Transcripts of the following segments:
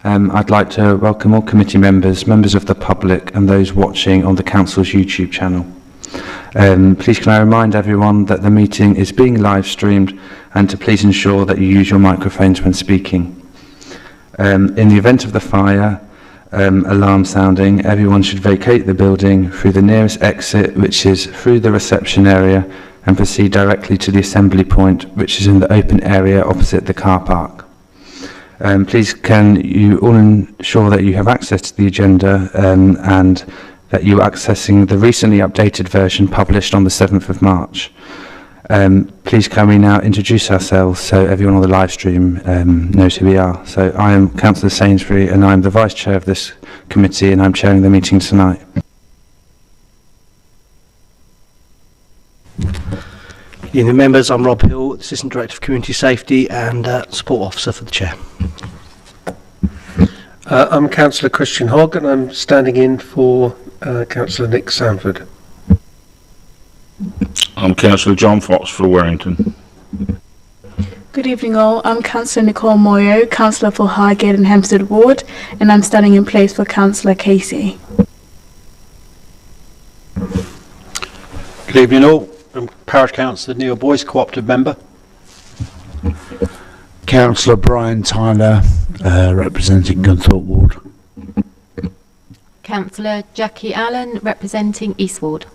I'd like to welcome all committee members, members of the public and those watching on the Council's YouTube channel. Please can I remind everyone that the meeting is being live streamed and to please ensure that you use your microphones when speaking. In the event of the fire alarm sounding, everyone should vacate the building through the nearest exit, which is through the reception area, and proceed directly to the assembly point, which is in the open area opposite the car park. Please can you all ensure that you have access to the agenda and that you are accessing the recently updated version published on the 7th of March. Please can we now introduce ourselves so everyone on the live stream knows who we are. So I am Councillor Sainsbury and I am the Vice Chair of this committee and I'm chairing the meeting tonight. Evening members, I'm Rob Hill, Assistant Director of Community Safety and Support Officer for the Chair. I'm Councillor Christian Hogg and I'm standing in for Councillor Nick Sanford. I'm Councillor John Fox for Warrington. Good evening all, I'm Councillor Nicole Moyo, Councillor for Highgate and Hempstead Ward, and I'm standing in place for Councillor Casey. Good evening all, I'm Parish Councillor Neil Boyce, Cooperative Member. Councillor Brian Tyler, representing Gunthorpe Ward. Councillor Jackie Allen, representing East Ward.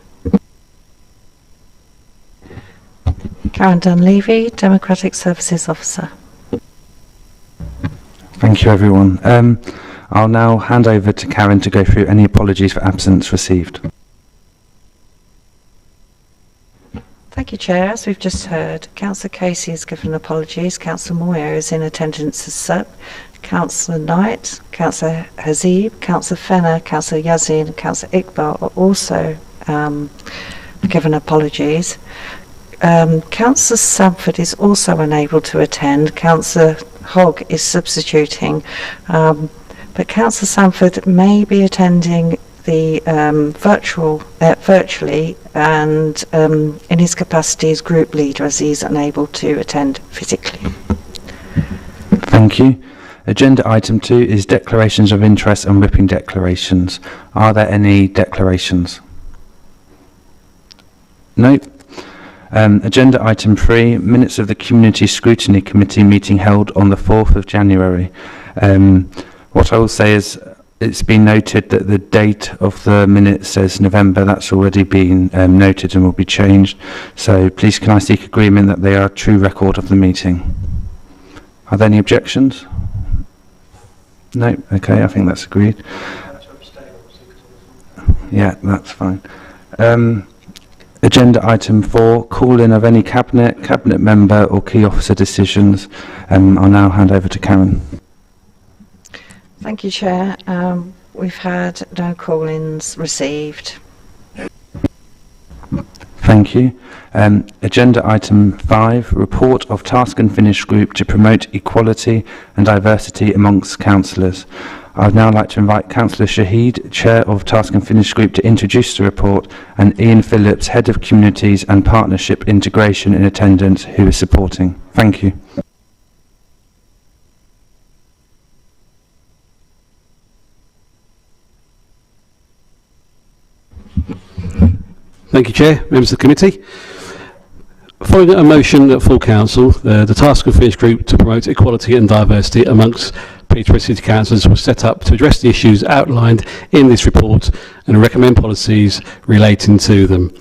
Karen Dunleavy, Democratic Services Officer. Thank you everyone. I'll now hand over to Karen to go through any apologies for absence received. Thank you, Chair. As we've just heard, Councillor Casey has given apologies, Councillor Moyer is in attendance as SUP, Councillor Knight, Councillor Hazib, Councillor Fenner, Councillor Yazin and Councillor Iqbal are also given apologies. Councillor Sanford is also unable to attend. Councillor Hogg is substituting, but Councillor Sanford may be attending the virtually and in his capacity as group leader as he is unable to attend physically. Thank you. Agenda item 2 is declarations of interest and whipping declarations. Are there any declarations? No. Agenda item 3, minutes of the Community Scrutiny Committee meeting held on the 4th of January. What I will say is it's been noted that the date of the minutes says November. That's already been noted and will be changed. So please can I seek agreement that they are a true record of the meeting? Are there any objections? No? Okay, I think that's agreed. Yeah, that's fine. Agenda item 4, call-in of any cabinet member or key officer decisions. I'll now hand over to Karen. Thank you, Chair. We've had no call-ins received. Thank you. Agenda item 5, report of task and finish group to promote equality and diversity amongst councillors. I would now like to invite Councillor Shahid, Chair of Task and Finish Group, to introduce the report, and Ian Phillips, Head of Communities and Partnership Integration in attendance, who is supporting. Thank you. Thank you, Chair, members of the committee. Following a motion at full council, the Task and Finish Group to promote equality and diversity amongst Peterborough City Councillors was set up to address the issues outlined in this report and recommend policies relating to them.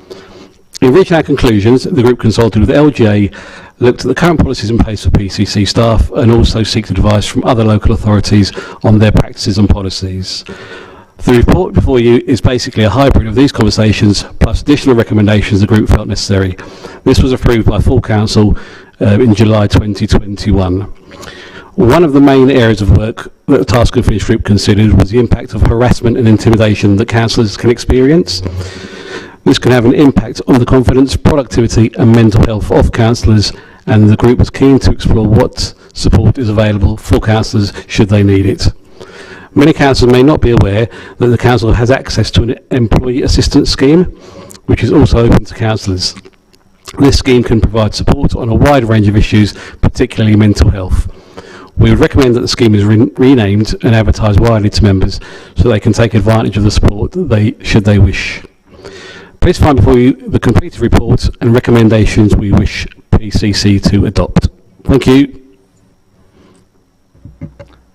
In reaching our conclusions, the group consulted with LGA, looked at the current policies in place for PCC staff and also seeked advice from other local authorities on their practices and policies. The report before you is basically a hybrid of these conversations plus additional recommendations the group felt necessary. This was approved by full council in July 2021. One of the main areas of work that the Task and Finish Group considered was the impact of harassment and intimidation that councillors can experience. This can have an impact on the confidence, productivity and mental health of councillors, and the group was keen to explore what support is available for councillors should they need it. Many councillors may not be aware that the council has access to an employee assistance scheme, which is also open to councillors. This scheme can provide support on a wide range of issues, particularly mental health. We would recommend that the scheme is renamed and advertised widely to members so they can take advantage of the support that should they wish. Please find before you the completed report and recommendations we wish PCC to adopt. Thank you.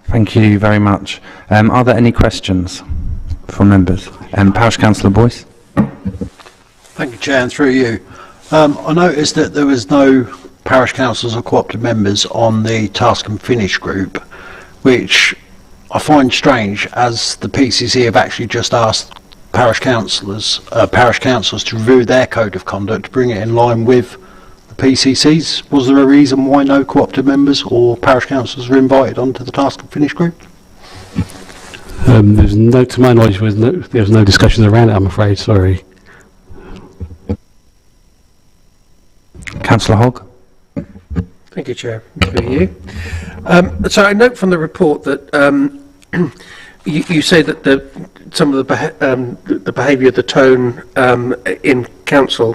Thank you very much. Are there any questions from members? Parish Councillor Boyce. Thank you, Chair, and through you. I noticed that there was no parish councillors or cooperative members on the task and finish group, which I find strange, as the PCC have actually just asked parish councillors to review their code of conduct to bring it in line with the PCC's. Was there a reason why no cooperative members or parish councillors were invited onto the task and finish group? There's no, to my knowledge, there was no discussions around it, I'm afraid, sorry. Councillor Hogg. Thank you, Chair. Through you. So I note from the report that you say that some of the behaviour, the tone in council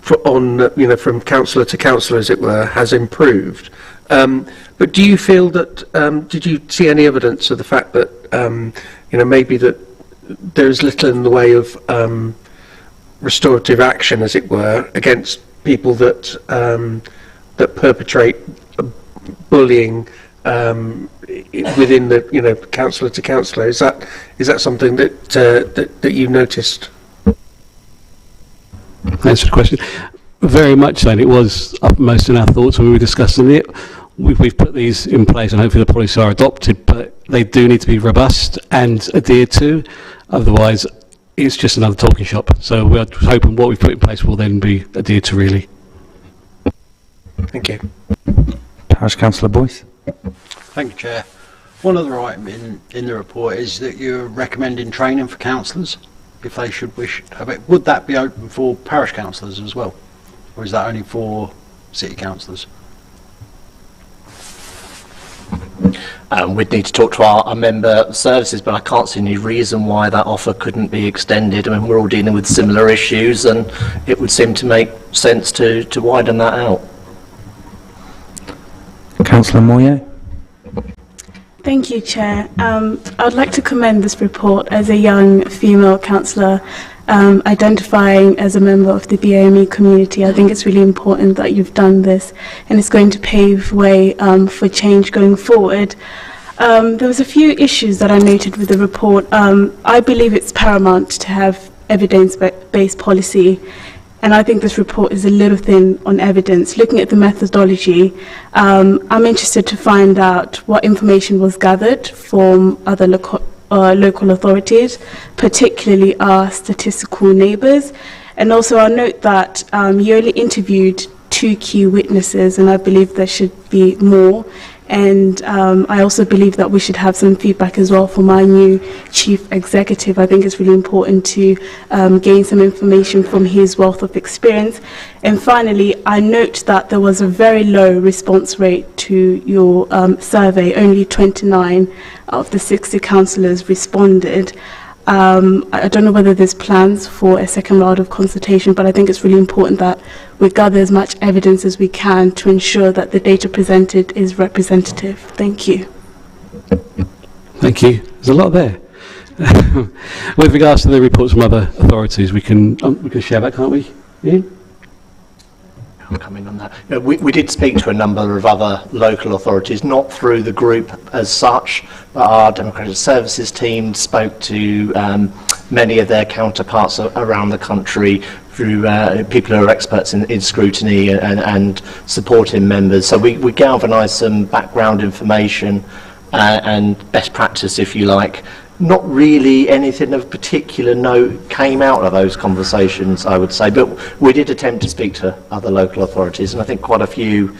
from councillor to councillor, as it were, has improved. But do you feel that did you see any evidence of the fact that maybe that there's little in the way of restorative action, as it were, against people that that perpetrate bullying within the councillor to councillor? Is that something that you noticed? Thanks for the question. Very much so, and it was uppermost in our thoughts when we were discussing it. We've put these in place and hopefully the policies are adopted, but they do need to be robust and adhered to, otherwise it's just another talking shop. So we're hoping what we've put in place will then be adhered to, really. Thank you. Parish Councillor Boyce. Thank you, Chair. One other item in the report is that you're recommending training for councillors, if they should wish to have it. Would that be open for parish councillors as well, or is that only for city councillors? We'd need to talk to our member services, but I can't see any reason why that offer couldn't be extended. I mean, we're all dealing with similar issues, and it would seem to make sense to widen that out. Councillor Moyo. Thank you, Chair. I'd like to commend this report as a young female councillor identifying as a member of the BAME community. I think it's really important that you've done this, and it's going to pave way for change going forward. There was a few issues that I noted with the report. I believe it's paramount to have evidence-based policy, and I think this report is a little thin on evidence. Looking at the methodology, I'm interested to find out what information was gathered from other local authorities, particularly our statistical neighbours. And also I'll note that you only interviewed 2 key witnesses, and I believe there should be more. And I also believe that we should have some feedback as well from our new chief executive. I think it's really important to gain some information from his wealth of experience. And finally, I note that there was a very low response rate to your survey. Only 29 of the 60 councillors responded. I don't know whether there's plans for a second round of consultation, but I think it's really important that we gather as much evidence as we can to ensure that the data presented is representative. Thank you. Thank you. There's a lot there. With regards to the reports from other authorities, we can share that, can't we? Ian? I'll come in on that. We did speak to a number of other local authorities, not through the group as such, but our Democratic Services team spoke to many of their counterparts around the country through people who are experts in scrutiny and supporting members. So we galvanised some background information and best practice, if you like. Not really anything of particular note came out of those conversations, I would say, but we did attempt to speak to other local authorities, and I think quite a few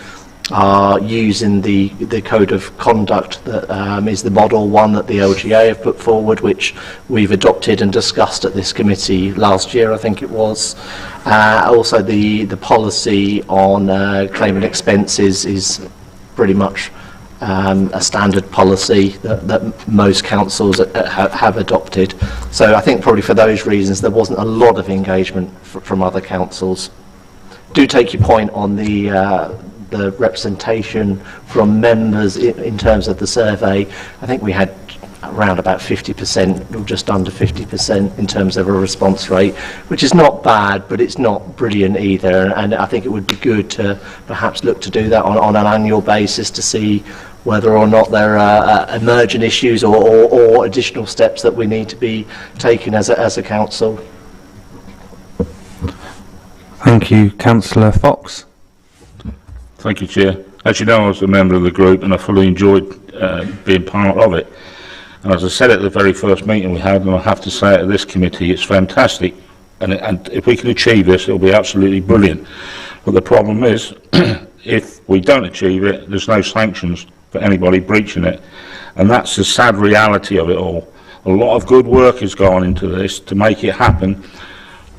are using the code of conduct that is the model one that the LGA have put forward, which we've adopted and discussed at this committee last year, I think it was. Also the policy on claiming expenses is pretty much a standard policy that most councils have adopted. So I think probably for those reasons there wasn't a lot of engagement from other councils. Do take your point on the the representation from members in terms of the survey, I think we had around about 50% or just under 50% in terms of a response rate, which is not bad, but it's not brilliant either. And I think it would be good to perhaps look to do that on an annual basis to see whether or not there are emergent issues or additional steps that we need to be taking as a council. Thank you. Councillor Fox. Thank you, Chair. As you know, I was a member of the group and I fully enjoyed being part of it. And as I said at the very first meeting we had, and I have to say at this committee, it's fantastic. And if we can achieve this, it'll be absolutely brilliant. But the problem is, if we don't achieve it, there's no sanctions for anybody breaching it. And that's the sad reality of it all. A lot of good work has gone into this to make it happen,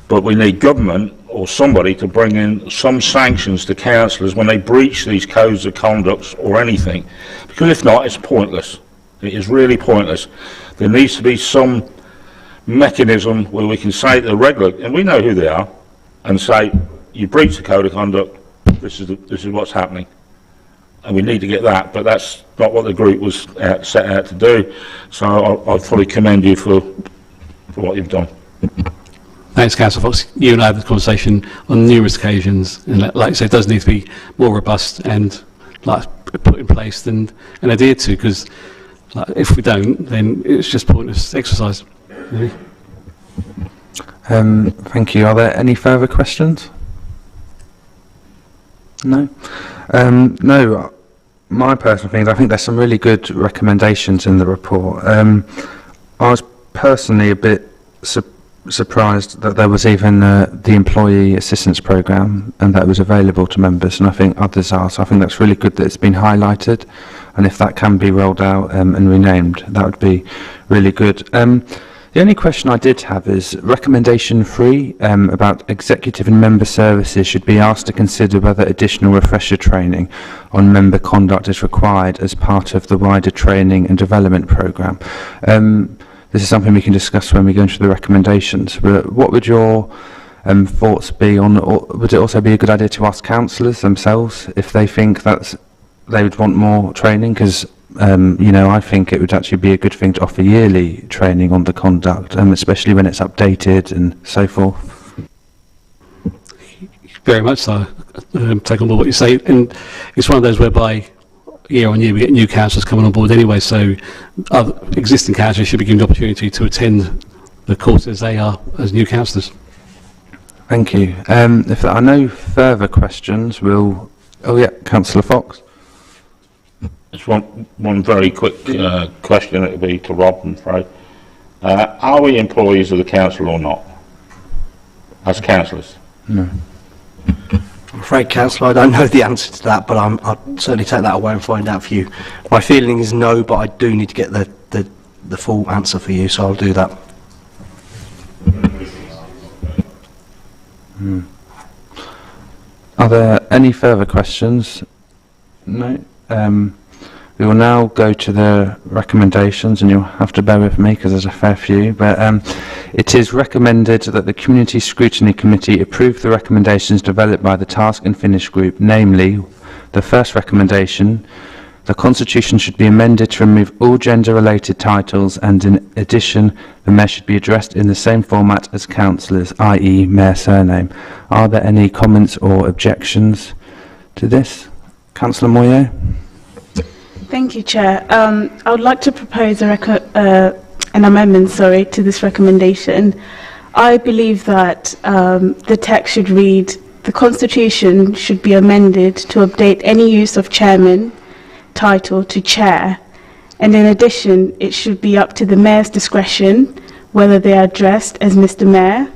but we need government or somebody to bring in some sanctions to councillors when they breach these codes of conduct or anything. Because if not, it's pointless. It is really pointless. There needs to be some mechanism where we can say to the regular, and we know who they are, and say, you breach the code of conduct, this is what's happening. And we need to get that, but that's not what the group was set out to do. So I fully commend you for what you've done. Thanks, Councillor Fox. You and I had this conversation on numerous occasions, and like I say, it does need to be more robust and put in place and adhered to, because if we don't, then it's just pointless exercise. Thank you. Are there any further questions? No? No. My personal thing, I think there's some really good recommendations in the report. I was personally a bit surprised that there was even the employee assistance programme and that it was available to members, and I think others are, so I think that's really good that it's been highlighted, and if that can be rolled out and renamed, that would be really good. The only question I did have is recommendation 3 about executive and member services should be asked to consider whether additional refresher training on member conduct is required as part of the wider training and development programme. This is something we can discuss when we go into the recommendations. But what would your thoughts be on, or would it also be a good idea to ask councillors themselves if they think that they would want more training? Because you know, I think it would actually be a good thing to offer yearly training on the conduct, especially when it's updated and so forth. Very much so. Take on board what you say, and it's one of those whereby year on year we get new councillors coming on board anyway, so other existing councillors should be given the opportunity to attend the courses they are as new councillors. Thank you. If there are no further questions, we'll... Oh yeah, Councillor Fox. Just one very quick question. It would be to Rob and Fred. Are we employees of the council or not, as councillors? No. I'm afraid, Councillor, I don't know the answer to that, but I'll certainly take that away and find out for you. My feeling is no, but I do need to get the full answer for you, so I'll do that. Are there any further questions? No. We will now go to the recommendations, and you'll have to bear with me because there's a fair few, but it is recommended that the Community Scrutiny Committee approve the recommendations developed by the Task and Finish Group, namely, the first recommendation, the Constitution should be amended to remove all gender-related titles, and in addition, the Mayor should be addressed in the same format as councillors, i.e. Mayor surname. Are there any comments or objections to this? Councillor Moyer? Thank you, Chair. I would like to propose an amendment, to this recommendation. I believe that the text should read, the Constitution should be amended to update any use of chairman title to chair, and in addition, it should be up to the Mayor's discretion whether they are addressed as Mr. Mayor,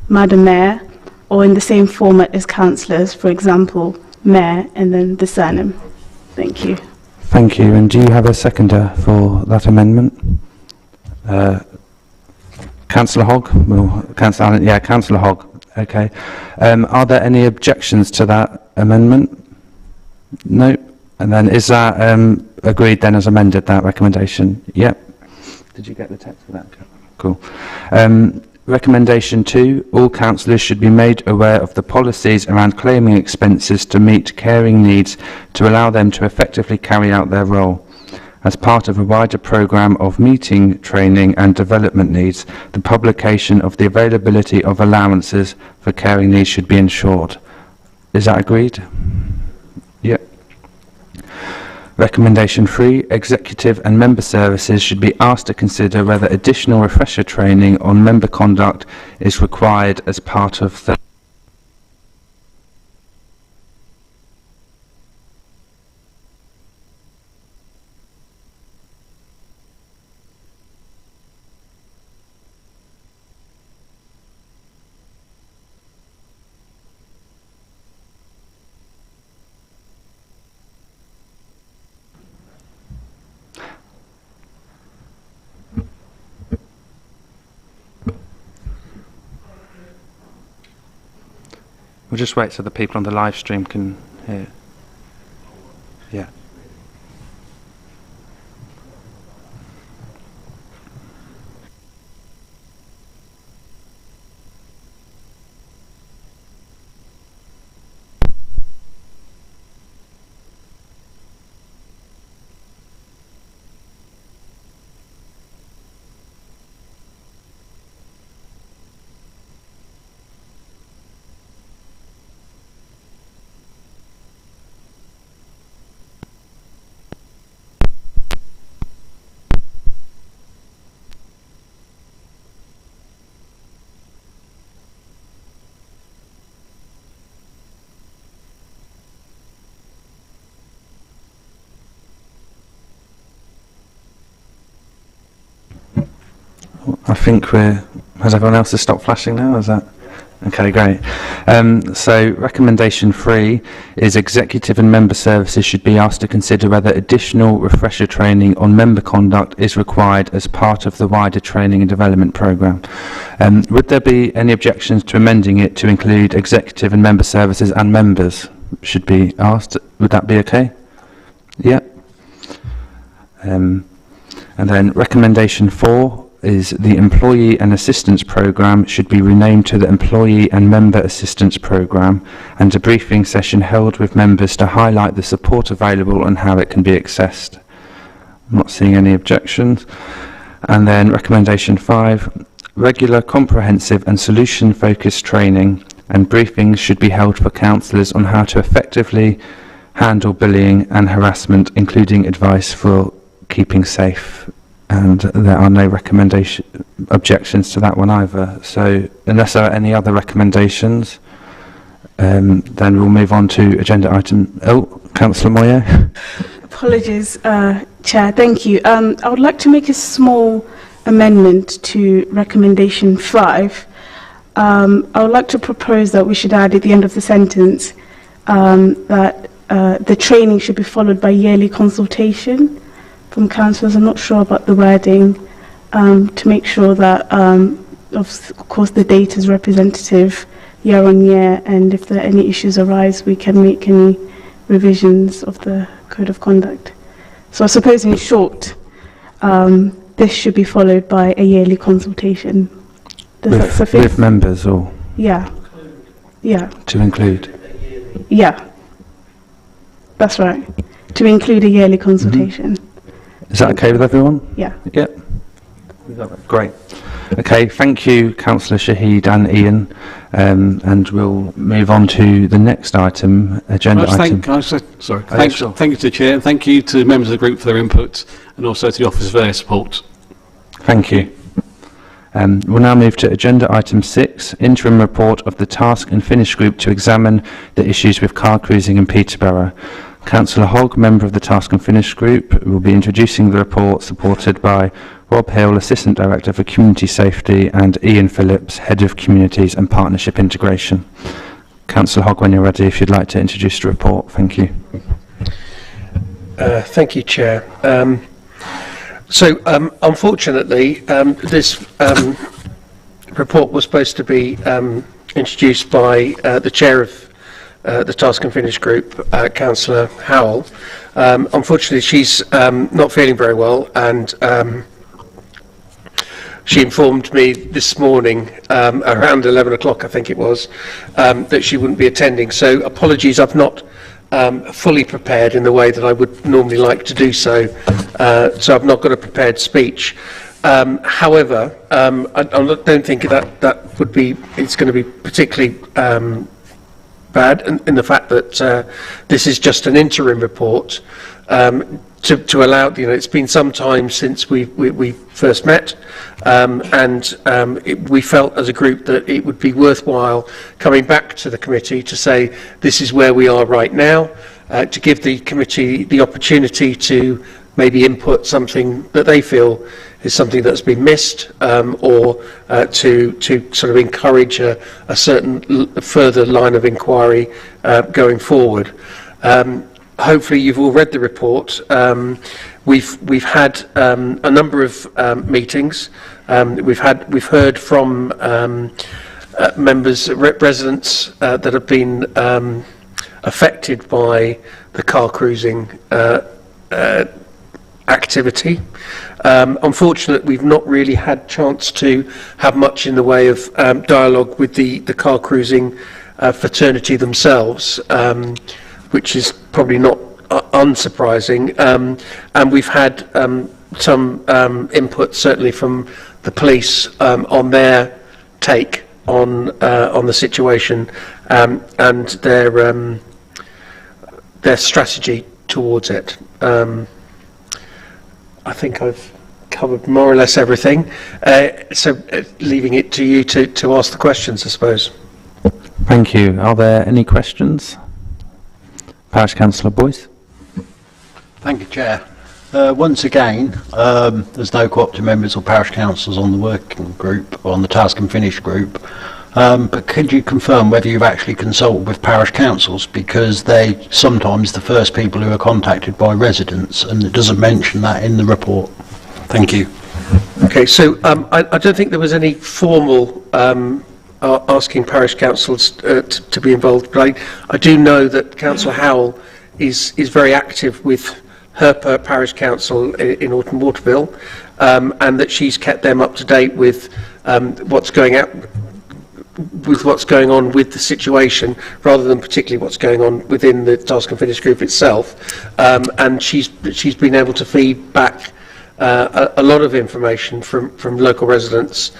Madam Mayor, or in the same format as councillors, for example, Mayor and then the surname. Thank you. Thank you. And do you have a seconder for that amendment? Councillor Hogg? Well, Councillor Allen, yeah, Councillor Hogg. Okay. Are there any objections to that amendment? No. And then is that agreed then as amended, that recommendation? Yep. Did you get the text for that? Cool. Recommendation 2, all councillors should be made aware of the policies around claiming expenses to meet caring needs to allow them to effectively carry out their role. As part of a wider programme of meeting, training and development needs, the publication of the availability of allowances for caring needs should be ensured. Is that agreed? Yep. Recommendation 3, executive and member services should be asked to consider whether additional refresher training on member conduct is required as part of the We'll just wait so the people on the live stream can hear. Yeah. I think has everyone else stopped flashing now? Is that? Okay, great. So recommendation 3 is executive and member services should be asked to consider whether additional refresher training on member conduct is required as part of the wider training and development programme. Would there be any objections to amending it to include executive and member services and members should be asked? Would that be okay? Yeah. And then recommendation 4 is the Employee and Assistance Programme should be renamed to the Employee and Member Assistance Programme, and a briefing session held with members to highlight the support available and how it can be accessed. I'm not seeing any objections. And then recommendation 5, regular, comprehensive and solution-focused training and briefings should be held for councillors on how to effectively handle bullying and harassment, including advice for keeping safe. And there are no objections to that one either. So unless there are any other recommendations, then we'll move on to agenda item. Oh, Councillor Moyer. Apologies, Chair. Thank you. I would like to make a small amendment to recommendation 5. I would like to propose that we should add at the end of the sentence that the training should be followed by yearly consultation from councillors. I'm not sure about the wording, to make sure that, of course, the data is representative year on year, and if there are any issues arise, we can make any revisions of the Code of Conduct. So I suppose, in short, this should be followed by a yearly consultation. Does that suffice? With members, or? Yeah. Yeah. To include? Yeah. That's right. To include a yearly consultation. Is that okay with everyone? Yeah. Yep. Great. Okay, thank you, Councillor Shahid and Ian, and we'll move on to the next item, agenda item. Thank you to the Chair, and thank you to members of the group for their input, and also to the Office for their support. Thank you. We'll now move to agenda item 6, interim report of the Task and Finish Group to examine the issues with car cruising in Peterborough. Councillor Hogg, member of the Task and Finish Group, will be introducing the report, supported by Rob Hill, Assistant Director for Community Safety, and Ian Phillips, Head of Communities and Partnership Integration. Councillor Hogg, when you're ready, if you'd like to introduce the report. Thank you. Thank you, Chair. Unfortunately, this report was supposed to be introduced by the Chair of the Task and Finish Group, Councillor Howell. Unfortunately, she's not feeling very well, and she informed me this morning, around 11 o'clock I think it was, that she wouldn't be attending. So apologies, I've not fully prepared in the way that I would normally like to do so. So I've not got a prepared speech. However, I don't think that would be, it's going to be particularly bad in the fact that this is just an interim report to allow, it's been some time since we first met, and we felt as a group that it would be worthwhile coming back to the committee to say this is where we are right now, to give the committee the opportunity to maybe input something that they feel is something that's been missed, or to sort of encourage a certain further line of inquiry going forward. Hopefully you've all read the report. We've had a number of meetings. We've heard from members, residents that have been affected by the car cruising activity. Unfortunately, we've not really had chance to have much in the way of dialogue with the car cruising fraternity themselves, which is probably not unsurprising. And we've had some input, certainly from the police, on their take on the situation, and their strategy towards it. I think I've covered more or less everything, so leaving it to you to ask the questions, I suppose. Thank you. Are there any questions? Parish Councillor Boyce. Thank you, Chair. Once again, there's no cooperative members or parish councillors on the working group, or on the task and finish group. But could you confirm whether you've actually consulted with parish councils, because they sometimes the first people who are contacted by residents, and it doesn't mention that in the report. Thank you. Okay, so I don't think there was any formal asking parish councils to be involved, but I do know that Councillor Howell is very active with her parish council in Autumn Waterville, and that she's kept them up to date with what's going on with the situation, rather than particularly what's going on within the task and finish group itself. And she's been able to feed back a lot of information from local residents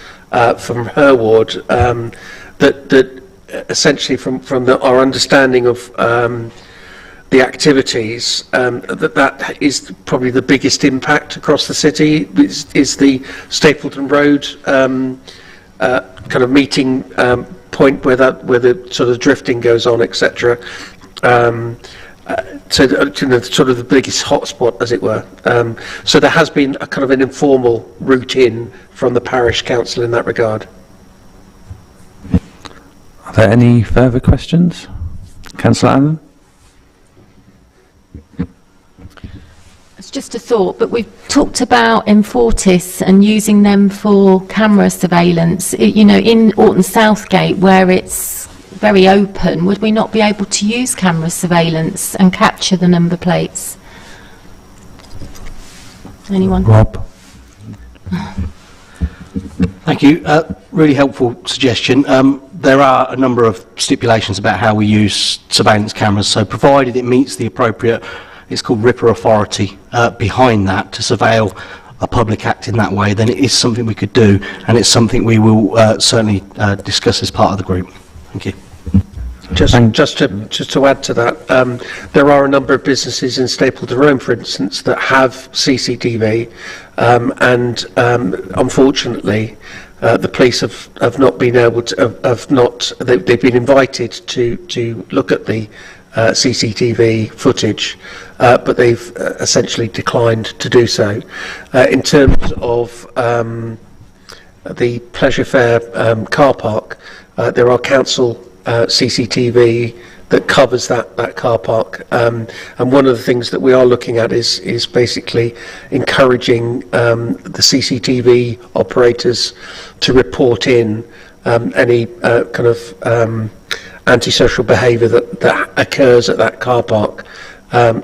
from her ward, that essentially from our understanding of the activities, that is probably the biggest impact across the city, is the Stapleton Road kind of meeting point where the sort of drifting goes on, etc. So sort of the biggest hotspot, as it were. So there has been a kind of an informal route in from the parish council in that regard. Are there any further questions? Councillor Allen? It's just a thought, but we've talked about Enfortis and using them for camera surveillance. In Orton Southgate, where it's very open, would we not be able to use camera surveillance and capture the number plates? Anyone? Rob? Thank you. Really helpful suggestion. There are a number of stipulations about how we use surveillance cameras, so provided it meets the appropriate, it's called RIPA authority, behind that to surveil a public act in that way, then it is something we could do, and it's something we will certainly discuss as part of the group. Thank you. Just to add to that, there are a number of businesses in Stapleton Road, for instance, that have CCTV, and unfortunately, the police have not been able to, they've been invited to look at the CCTV footage, but they've essentially declined to do so. In terms of the Pleasure Fair car park, there are council CCTV that covers that car park, and one of the things that we are looking at is basically encouraging the CCTV operators to report in any kind of antisocial behaviour that occurs at that car park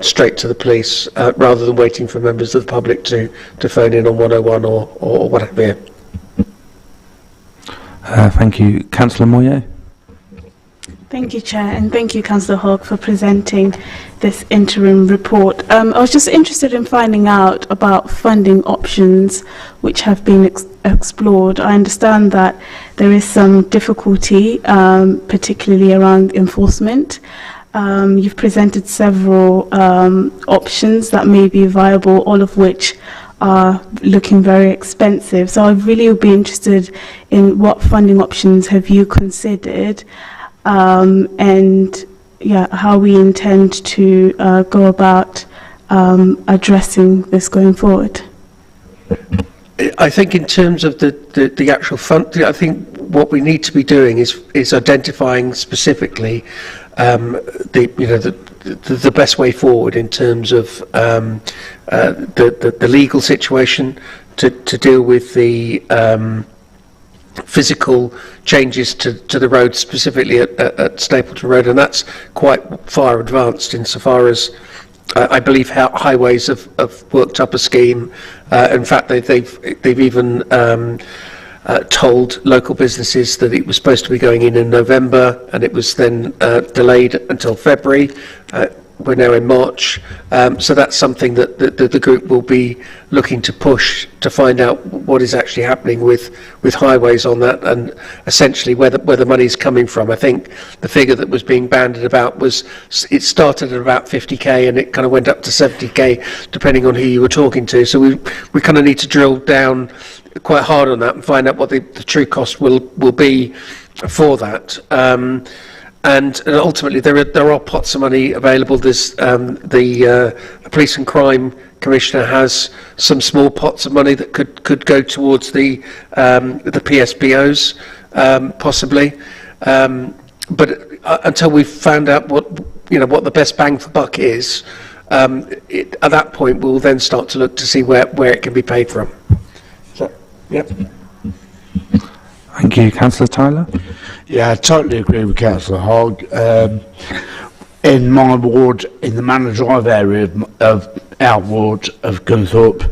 straight to the police, rather than waiting for members of the public to phone in on 101 or what have you. Thank you. Councillor Moyo. Thank you, Chair, and thank you, Councillor Hogg, for presenting this interim report. I was just interested in finding out about funding options which have been explored. I understand that there is some difficulty, particularly around enforcement. You've presented several options that may be viable, all of which are looking very expensive. So I really would be interested in what funding options have you considered, and how we intend to go about addressing this going forward. I think in terms of the actual fund, I think what we need to be doing is identifying specifically the best way forward in terms of the legal situation to deal with the physical changes to the road, specifically at Stapleton Road, and that's quite far advanced insofar as I believe highways have worked up a scheme. In fact, they've even told local businesses that it was supposed to be going in November, and it was then delayed until February. We're now in March, so that's something that the group will be looking to push to find out what is actually happening with highways on that, and essentially where the money's coming from. I think the figure that was being bandied about was it started at about 50k and it kind of went up to 70k depending on who you were talking to. So we kind of need to drill down quite hard on that and find out what the true cost will be for that. And ultimately, there are pots of money available. There's the Police and Crime Commissioner has some small pots of money that could go towards the PSBOs, possibly. But until we've found out what the best bang for buck is, at that point we'll then start to look to see where it can be paid from. So, yep. Thank you. Councillor Tyler. Yeah, I totally agree with Councillor Hogg. In my ward, in the Manor Drive area of our ward of Gunthorpe,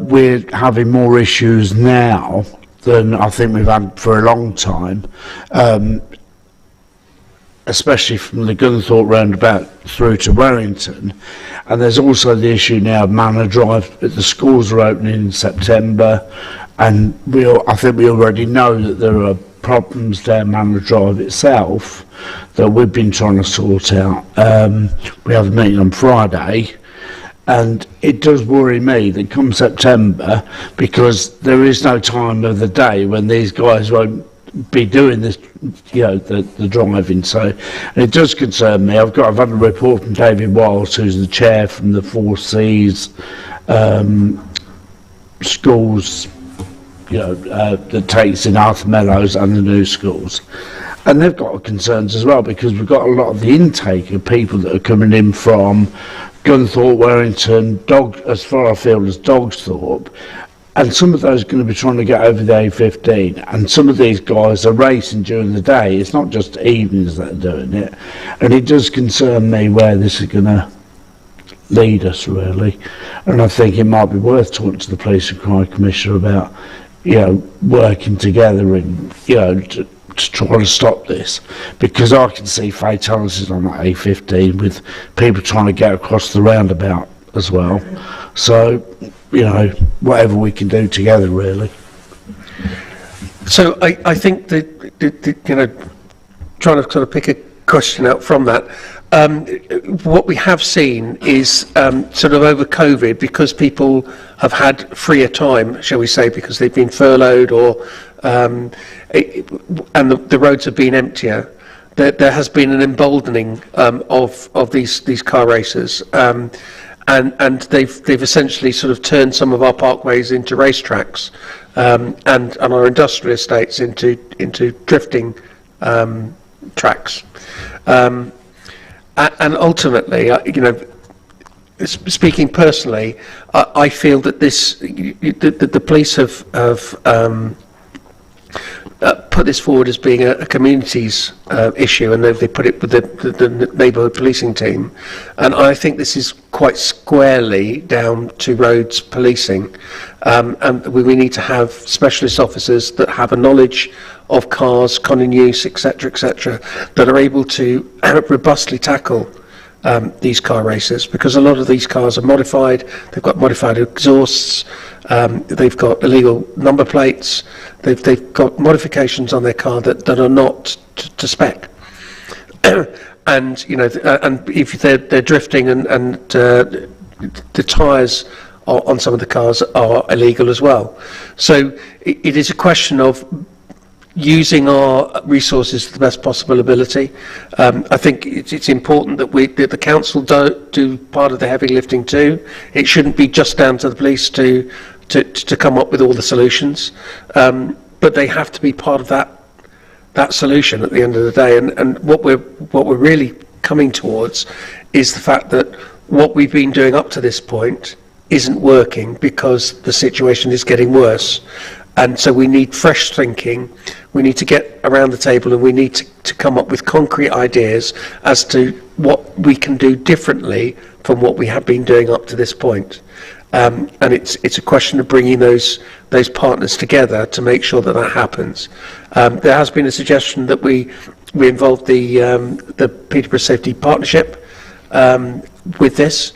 we're having more issues now than I think we've had for a long time, especially from the Gunthorpe roundabout through to Wellington. And there's also the issue now of Manor Drive. The schools are opening in September, and I think we already know that there are problems down Manor Drive itself that we've been trying to sort out. We have a meeting on Friday, and it does worry me that come September, because there is no time of the day when these guys won't be doing this, the driving. So, and it does concern me. I've had a report from David Wiles, who's the chair from the 4Cs schools, that takes in Arthur Mellows and the new schools, and they've got concerns as well, because we've got a lot of the intake of people that are coming in from Gunthorpe, Warrington, as far afield as Dogsthorpe, and some of those are going to be trying to get over the A15, and some of these guys are racing during the day. It's not just evenings that are doing it, and it does concern me where this is going to lead us, really. And I think it might be worth talking to the Police and Crime Commissioner about working together and to try to stop this, because I can see fatalities on that A15 with people trying to get across the roundabout as well. So whatever we can do together, really. So I think that trying to sort of pick a question out from that, what we have seen is sort of over COVID, because people have had freer time, shall we say, because they've been furloughed or and the roads have been emptier, there has been an emboldening of these car racers, and they've essentially sort of turned some of our parkways into racetracks, and our industrial estates into drifting tracks. And ultimately, speaking personally, I feel that the police have put this forward as being a community's issue, and they put it with the neighbourhood policing team. And I think this is quite squarely down to roads policing, and we need to have specialist officers that have a knowledge of cars, common use, etc., that are able to robustly tackle these car races, because a lot of these cars are modified. They've got modified exhausts, they've got illegal number plates, they've got modifications on their car that are not to spec. And and if they're drifting, and the tyres on some of the cars are illegal as well. So it is a question of using our resources to the best possible ability. I think it's important that the council do part of the heavy lifting too. It shouldn't be just down to the police to come up with all the solutions, but they have to be part of that solution at the end of the day. And what we're really coming towards is the fact that what we've been doing up to this point isn't working, because the situation is getting worse. And so we need fresh thinking, we need to get around the table, and we need to come up with concrete ideas as to what we can do differently from what we have been doing up to this point. And it's a question of bringing those partners together to make sure that happens. There has been a suggestion that we involve the Peterborough Safety Partnership with this.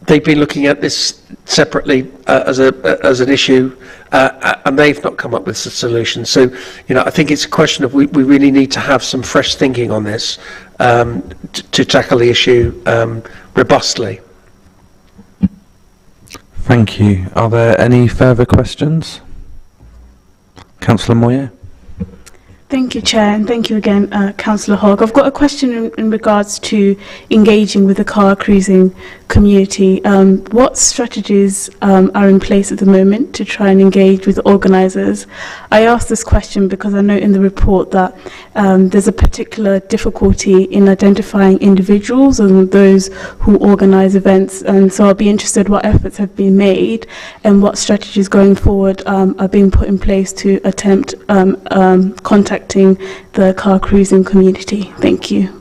They've been looking at this separately as an issue, and they've not come up with a solution. So, I think it's a question of we really need to have some fresh thinking on this to tackle the issue robustly. Thank you. Are there any further questions? Councillor Moyer. Thank you, Chair, and thank you again, Councillor Hogg. I've got a question in regards to engaging with the car cruising community. What strategies are in place at the moment to try and engage with organisers? I ask this question because I know in the report that there's a particular difficulty in identifying individuals and those who organise events, and so I'll be interested what efforts have been made and what strategies going forward are being put in place to attempt contacting the car cruising community. Thank you.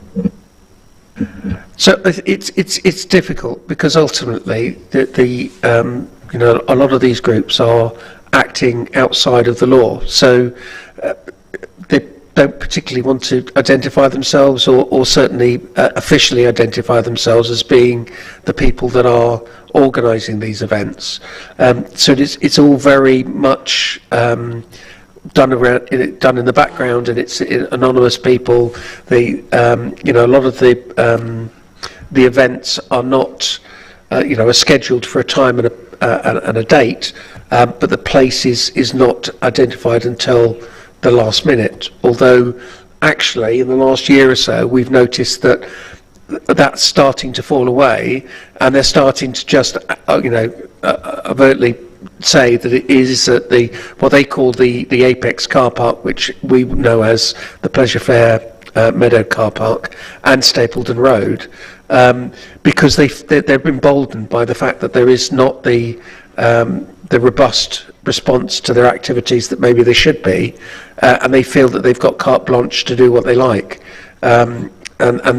So it's difficult, because ultimately a lot of these groups are acting outside of the law, so they don't particularly want to identify themselves or certainly officially identify themselves as being the people that are organising these events. So it's all very much done in the background, and it's anonymous people. A lot of the events are not are scheduled for a time and a date, but the place is not identified until the last minute. Although actually in the last year or so we've noticed that that's starting to fall away, and they're starting to just overtly say that it is at what they call the Apex car park, which we know as the Pleasure Fair Meadow car park, and Stapleton Road, because they're emboldened by the fact that there is not the robust response to their activities that maybe they should be, and they feel that they've got carte blanche to do what they like. And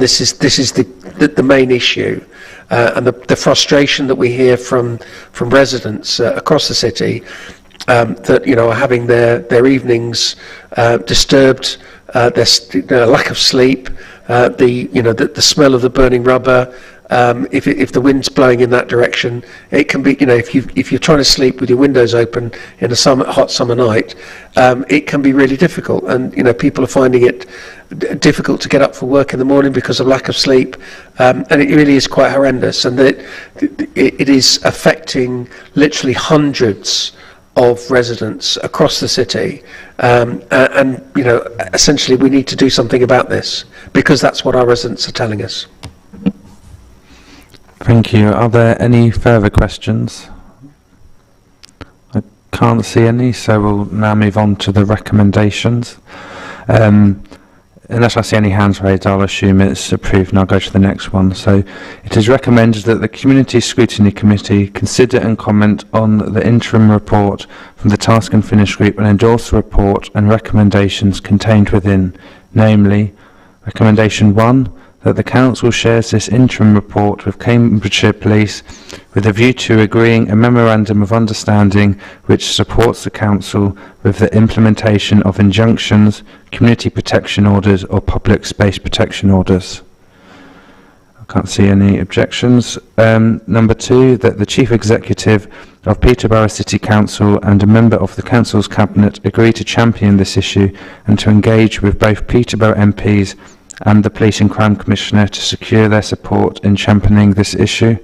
this is the main issue, and the frustration that we hear from residents across the city, that are having their evenings disturbed, their lack of sleep, the smell of the burning rubber. If the wind's blowing in that direction, it can be, if you're trying to sleep with your windows open in a hot summer night, it can be really difficult, and people are finding it difficult to get up for work in the morning because of lack of sleep, and it really is quite horrendous, and it is affecting literally hundreds of residents across the city, and essentially we need to do something about this, because that's what our residents are telling us. Thank you. Are there any further questions? I can't see any, so we'll now move on to the recommendations. unless I see any hands raised, I'll assume it's approved and I'll go to the next one. So it is recommended that the Community Scrutiny Committee consider and comment on the interim report from the Task and Finish Group and endorse the report and recommendations contained within, namely, Recommendation 1, that the Council shares this interim report with Cambridgeshire Police with a view to agreeing a memorandum of understanding which supports the Council with the implementation of injunctions, community protection orders or public space protection orders. I can't see any objections. Number 2, that the Chief Executive of Peterborough City Council and a member of the Council's Cabinet agree to champion this issue and to engage with both Peterborough MPs and the Police and Crime Commissioner to secure their support in championing this issue.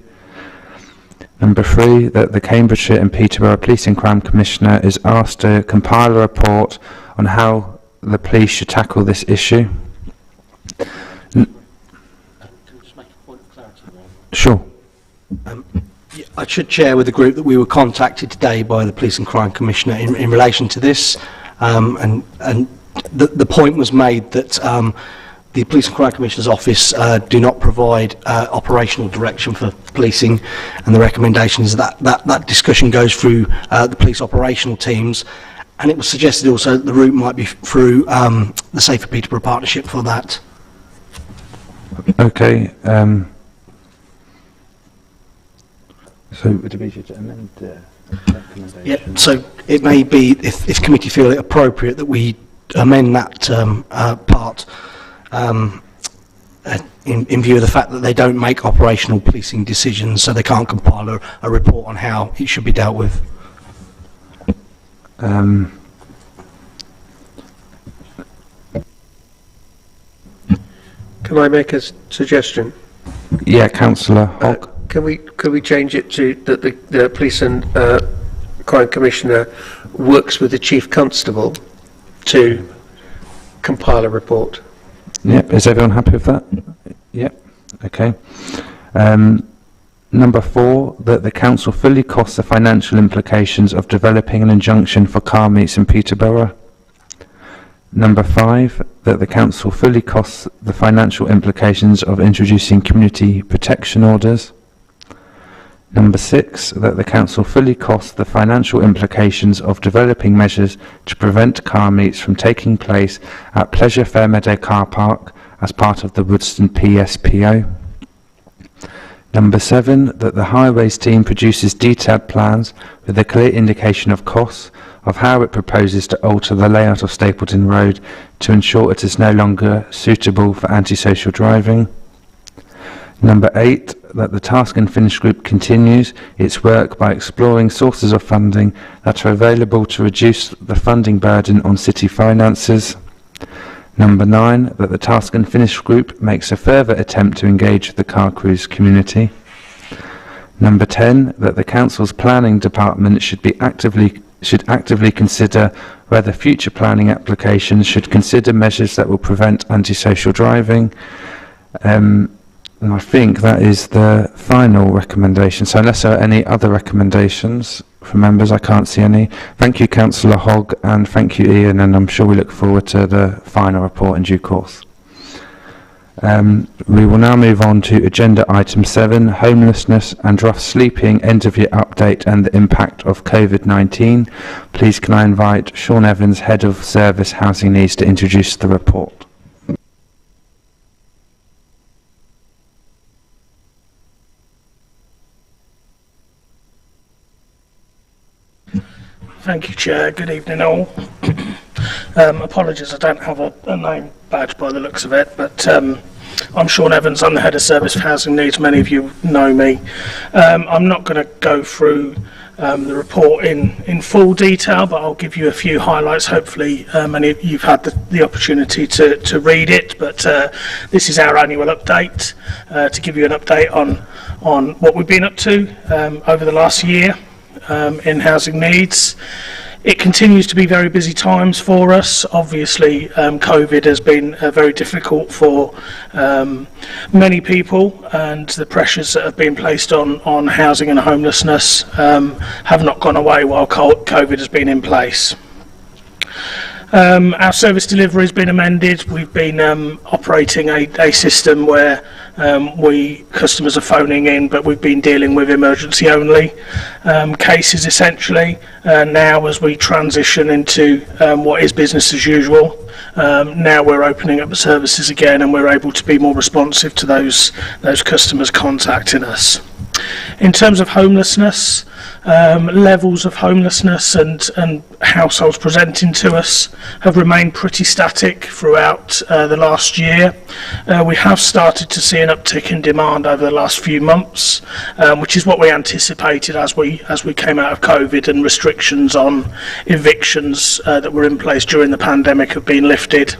Number 3, that the Cambridgeshire and Peterborough Police and Crime Commissioner is asked to compile a report on how the police should tackle this issue. Sure. I should share with the group that we were contacted today by the Police and Crime Commissioner in relation to this, and the point was made that the Police and Crime Commissioner's Office do not provide operational direction for policing, and the recommendation is that discussion goes through the police operational teams, and it was suggested also that the route might be through the Safer Peterborough Partnership for that. Okay. So would it be to amend the recommendation? Yeah, so it may be, if committee feel it appropriate, that we amend that part in view of the fact that they don't make operational policing decisions, so they can't compile a report on how it should be dealt with. Can I make a suggestion? Yeah, Councillor Hogg. Could we change it to that the Police and Crime Commissioner works with the Chief Constable to compile a report? Yep, is everyone happy with that? Yep, okay. Number 4, that the Council fully costs the financial implications of developing an injunction for car meets in Peterborough. Number 5, that the Council fully costs the financial implications of introducing community protection orders. Number 6, that the Council fully costs the financial implications of developing measures to prevent car meets from taking place at Pleasure Fairmeadow Car Park as part of the Woodston PSPO. Number 7, that the Highways team produces detailed plans with a clear indication of costs of how it proposes to alter the layout of Stapleton Road to ensure it is no longer suitable for antisocial driving. Number 8, that the Task and Finish Group continues its work by exploring sources of funding that are available to reduce the funding burden on city finances. Number 9, that the Task and Finish Group makes a further attempt to engage the car cruise community. Number 10, that the Council's Planning Department should actively consider whether future planning applications should consider measures that will prevent antisocial driving. And I think that is the final recommendation. So unless there are any other recommendations from members, I can't see any. Thank you, Councillor Hogg, and thank you, Ian, and I'm sure we look forward to the final report in due course. We will now move on to agenda item 7, homelessness and rough sleeping end-of-year update and the impact of COVID-19. Please can I invite Sean Evans, Head of Service Housing Needs, to introduce the report. Thank you, Chair. Good evening, all. Apologies, I don't have a name badge by the looks of it, but I'm Sean Evans. I'm the Head of Service for Housing Needs. Many of you know me. I'm not going to go through the report in full detail, but I'll give you a few highlights. Hopefully, many of you've had the opportunity to read it, but this is our annual update to give you an update on what we've been up to over the last year. In housing needs. It continues to be very busy times for us. Obviously, COVID has been very difficult for many people, and the pressures that have been placed on housing and homelessness have not gone away while COVID has been in place. Our service delivery has been amended. We've been operating a system where customers are phoning in, but we've been dealing with emergency only cases essentially. Now as we transition into what is business as usual, now we're opening up the services again and we're able to be more responsive to those customers contacting us. In terms of homelessness, levels of homelessness and households presenting to us have remained pretty static throughout the last year. We have started to see an uptick in demand over the last few months, which is what we anticipated as we came out of COVID, and restrictions on evictions that were in place during the pandemic have been lifted.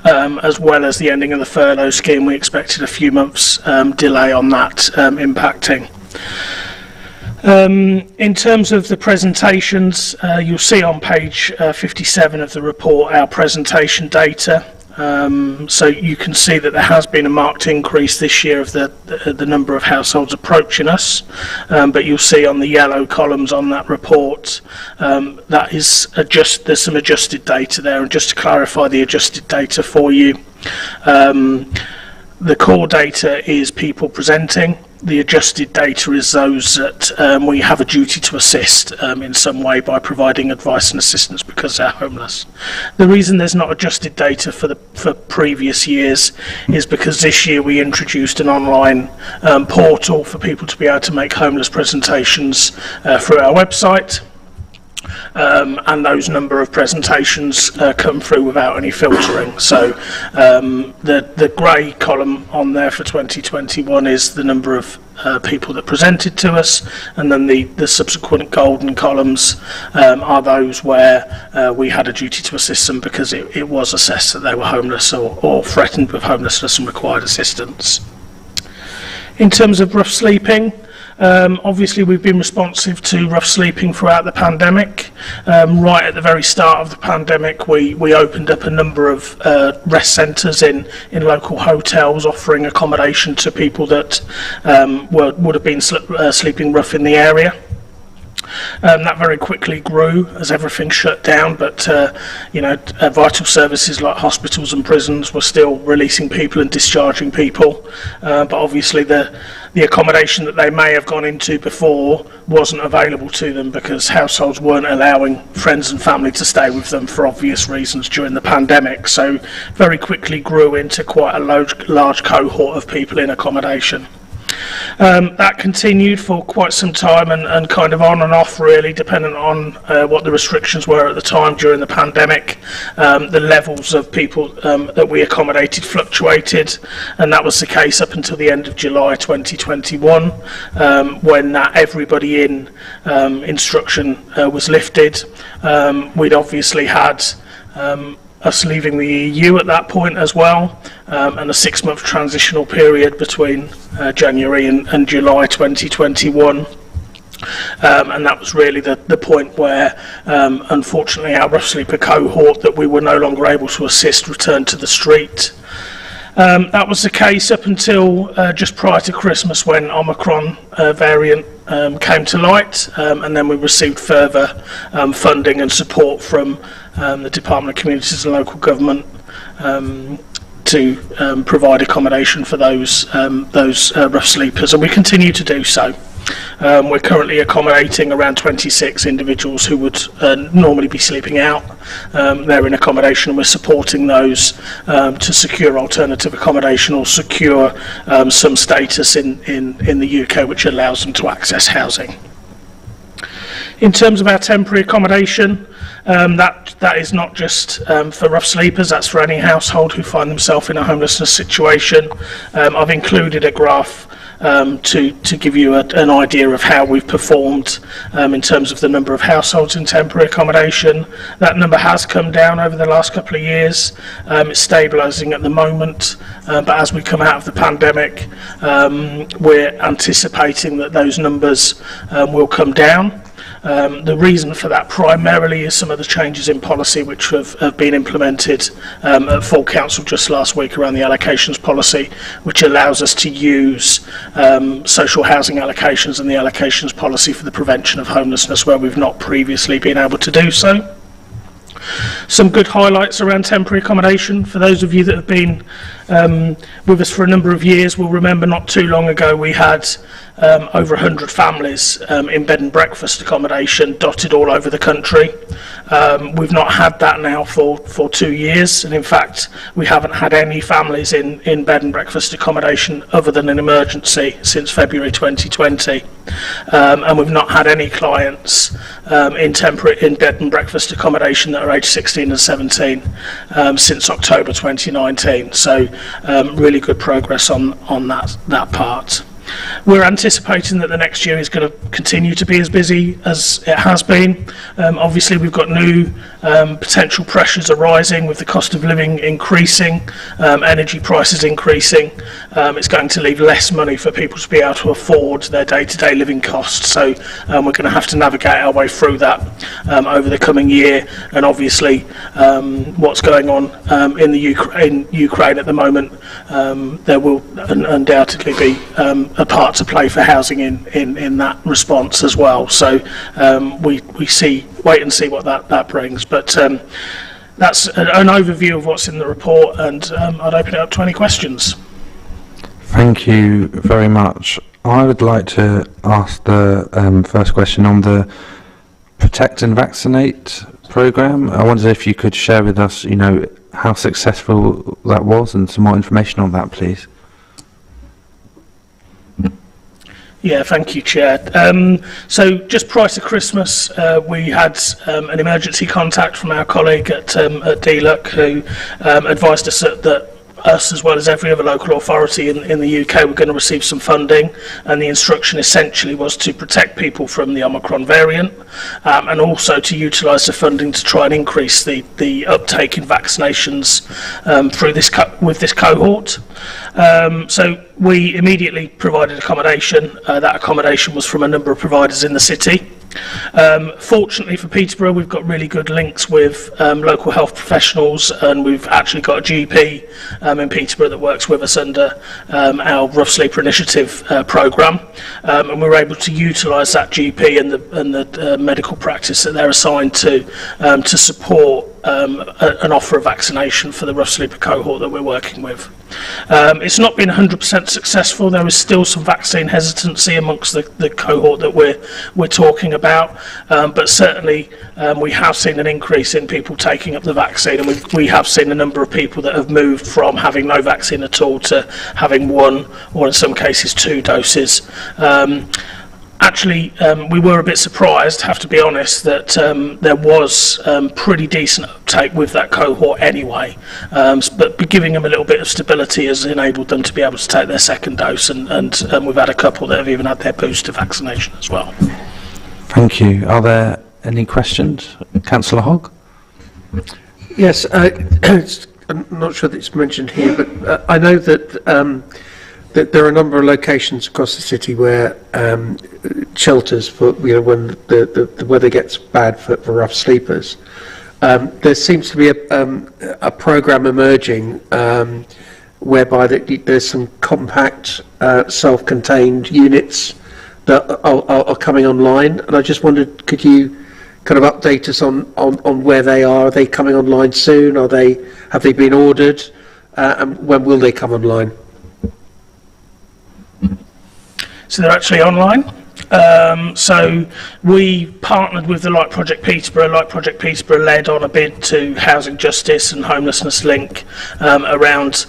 As well as the ending of the furlough scheme, we expected a few months delay on that impacting. In terms of the presentations, you'll see on page 57 of the report our presentation data. So you can see that there has been a marked increase this year of the number of households approaching us, but you'll see on the yellow columns on that report that is there's some adjusted data there. And just to clarify the adjusted data for you, the core data is people presenting. The adjusted data is those that we have a duty to assist in some way by providing advice and assistance because they're homeless. The reason there's not adjusted data for previous years is because this year we introduced an online portal for people to be able to make homeless presentations through our website. And those number of presentations come through without any filtering. So the grey column on there for 2021 is the number of people that presented to us, and then the subsequent golden columns are those where we had a duty to assist them because it was assessed that they were homeless or threatened with homelessness and required assistance. In terms of rough sleeping, obviously we've been responsive to rough sleeping throughout the pandemic. Right at the very start of the pandemic, we opened up a number of rest centres in local hotels, offering accommodation to people that would have been sleeping rough in the area. That very quickly grew as everything shut down, but vital services like hospitals and prisons were still releasing people and discharging people, but obviously the accommodation that they may have gone into before wasn't available to them because households weren't allowing friends and family to stay with them for obvious reasons during the pandemic, so very quickly grew into quite a large cohort of people in accommodation. That continued for quite some time and kind of on and off really, depending on what the restrictions were at the time during the pandemic. The levels of people that we accommodated fluctuated, and that was the case up until the end of July 2021 when that everybody in instruction was lifted. We'd obviously had us leaving the EU at that point as well, and a 6-month transitional period between January and July 2021. And that was really the point where, unfortunately, our rough sleeper cohort that we were no longer able to assist returned to the street. That was the case up until just prior to Christmas, when Omicron variant came to light, and then we received further funding and support from the Department of Communities and Local Government to provide accommodation for those rough sleepers, and we continue to do so. We're currently accommodating around 26 individuals who would normally be sleeping out. They're in accommodation, and we're supporting those to secure alternative accommodation or secure some status in the UK which allows them to access housing. In terms of our temporary accommodation, that is not just for rough sleepers, that's for any household who find themselves in a homelessness situation. I've included a graph to give you an idea of how we've performed in terms of the number of households in temporary accommodation. That number has come down over the last couple of years. It's stabilising at the moment, but as we come out of the pandemic, we're anticipating that those numbers will come down. The reason for that primarily is some of the changes in policy which have been implemented at full council just last week around the allocations policy, which allows us to use social housing allocations and the allocations policy for the prevention of homelessness where we've not previously been able to do so. Some good highlights around temporary accommodation. For those of you that have been with us for a number of years will remember not too long ago we had over 100 families in bed and breakfast accommodation dotted all over the country. We've not had that now for 2 years, and in fact we haven't had any families in bed and breakfast accommodation other than an emergency since February 2020, and we've not had any clients in bed and breakfast accommodation that are aged 16 and 17 since October 2019, so really good progress on that part. We're anticipating that the next year is going to continue to be as busy as it has been. Obviously, we've got new potential pressures arising with the cost of living increasing, energy prices increasing. It's going to leave less money for people to be able to afford their day-to-day living costs. So we're going to have to navigate our way through that over the coming year. And obviously, what's going on in Ukraine at the moment, there will undoubtedly be a part to play for housing in that response as well. So we wait and see what that brings. But that's an overview of what's in the report, and I'd open it up to any questions. Thank you very much. I would like to ask the first question on the Protect and Vaccinate programme. I wondered if you could share with us, how successful that was and some more information on that, please. Yeah, thank you, Chair. So just prior to Christmas, we had an emergency contact from our colleague at DLUC who advised us that us, as well as every other local authority in the UK, were going to receive some funding, and the instruction essentially was to protect people from the Omicron variant, and also to utilise the funding to try and increase the uptake in vaccinations with this cohort. So we immediately provided accommodation. That accommodation was from a number of providers in the city. Fortunately for Peterborough, we've got really good links with local health professionals, and we've actually got a GP in Peterborough that works with us under our Rough Sleeper Initiative programme, and we're able to utilise that GP and the medical practice that they're assigned to support an offer of vaccination for the rough sleeper cohort that we're working with. It's not been 100% successful. There is still some vaccine hesitancy amongst the cohort that we're talking about, but certainly we have seen an increase in people taking up the vaccine, and we have seen a number of people that have moved from having no vaccine at all to having 1 or in some cases 2 doses. Actually, we were a bit surprised, have to be honest, that there was pretty decent uptake with that cohort anyway. But giving them a little bit of stability has enabled them to be able to take their second dose, and we've had a couple that have even had their booster vaccination as well. Thank you. Are there any questions? Councillor Hogg? Yes, I'm not sure that it's mentioned here, but I know that there are a number of locations across the city where shelters for when the weather gets bad for rough sleepers. There seems to be a programme emerging whereby there's some compact self-contained units that are coming online, and I just wondered, could you kind of update us on where they are? Are they coming online soon? Have they been ordered? And when will they come online? So they're actually online. So we partnered with the Light Project Peterborough. Light Project Peterborough led on a bid to Housing Justice and Homelessness Link around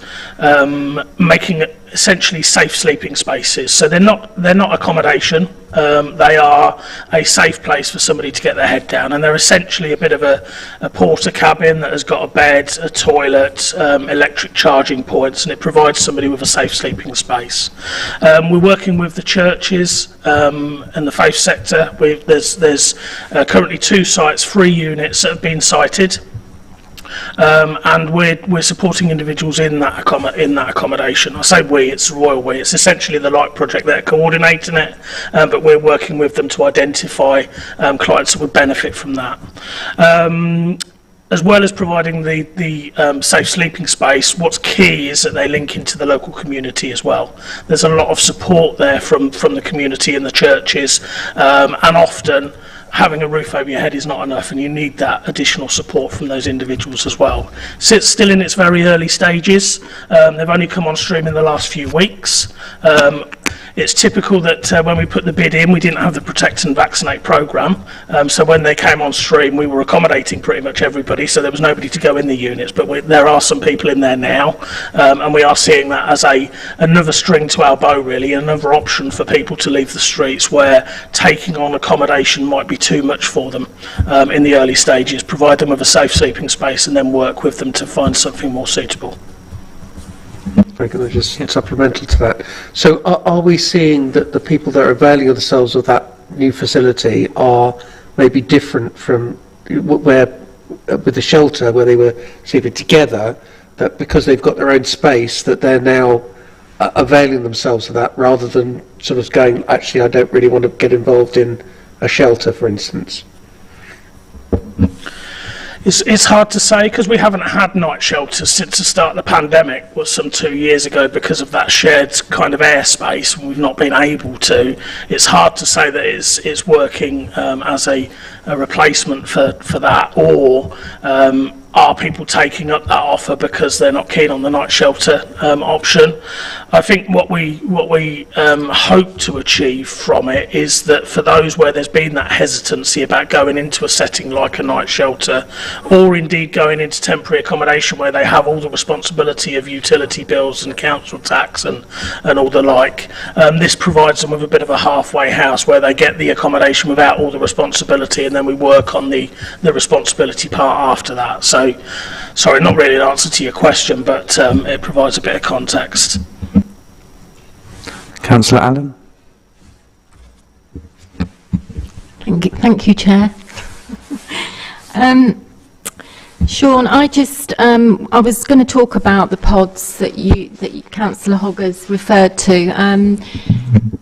making essentially safe sleeping spaces. So they're not accommodation. They are a safe place for somebody to get their head down, and they're essentially a bit of a porter cabin that has got a bed, a toilet, electric charging points, and it provides somebody with a safe sleeping space. We're working with the churches and the faith sector. There's currently 2 sites, 3 units that have been sited. And we're supporting individuals in that accommodation. I say we, it's royal we. It's essentially the Light Project that are coordinating it, but we're working with them to identify clients that would benefit from that. As well as providing the safe sleeping space, what's key is that they link into the local community as well. There's a lot of support there from the community and the churches, and often having a roof over your head is not enough, and you need that additional support from those individuals as well. So it's still in its very early stages. They've only come on stream in the last few weeks. It's typical that when we put the bid in, we didn't have the Protect and Vaccinate programme. So when they came on stream, we were accommodating pretty much everybody, so there was nobody to go in the units. But there are some people in there now, and we are seeing that as another string to our bow, really, another option for people to leave the streets where taking on accommodation might be too much for them in the early stages. Provide them with a safe sleeping space and then work with them to find something more suitable. Very good. Just supplemental to that. So are we seeing that the people that are availing themselves of that new facility are maybe different from where, with the shelter, where they were sleeping together, that because they've got their own space, that they're now availing themselves of that, rather than sort of going, actually, I don't really want to get involved in a shelter, for instance? It's hard to say, because we haven't had night shelters since the start of the pandemic, was some 2 years ago, because of that shared kind of airspace, and we've not been able to. It's hard to say that it's working as a replacement for that, or are people taking up that offer because they're not keen on the night shelter option? I think what we hope to achieve from it is that for those where there's been that hesitancy about going into a setting like a night shelter, or indeed going into temporary accommodation where they have all the responsibility of utility bills and council tax and all the like, this provides them with a bit of a halfway house where they get the accommodation without all the responsibility, and then we work on the responsibility part after that. So, sorry, not really an answer to your question, but it provides a bit of context. Councillor Allen. Thank you, Chair. Sean, I was going to talk about the pods that Councillor Hoggers referred to.